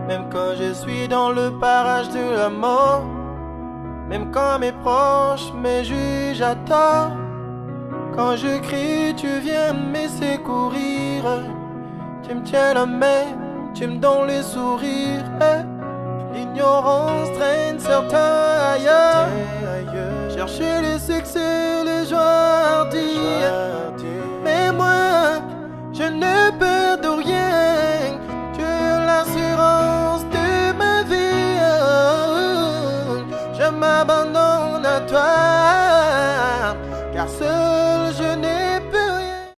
S5: Même quand je suis dans le parage de la mort, même quand mes proches me jugent à tort, quand je crie, tu viens me secourir. Tu me tiens la main, tu me donnes les sourires. L'ignorance traîne certains ailleurs. Chercher les succès, les joies hardies.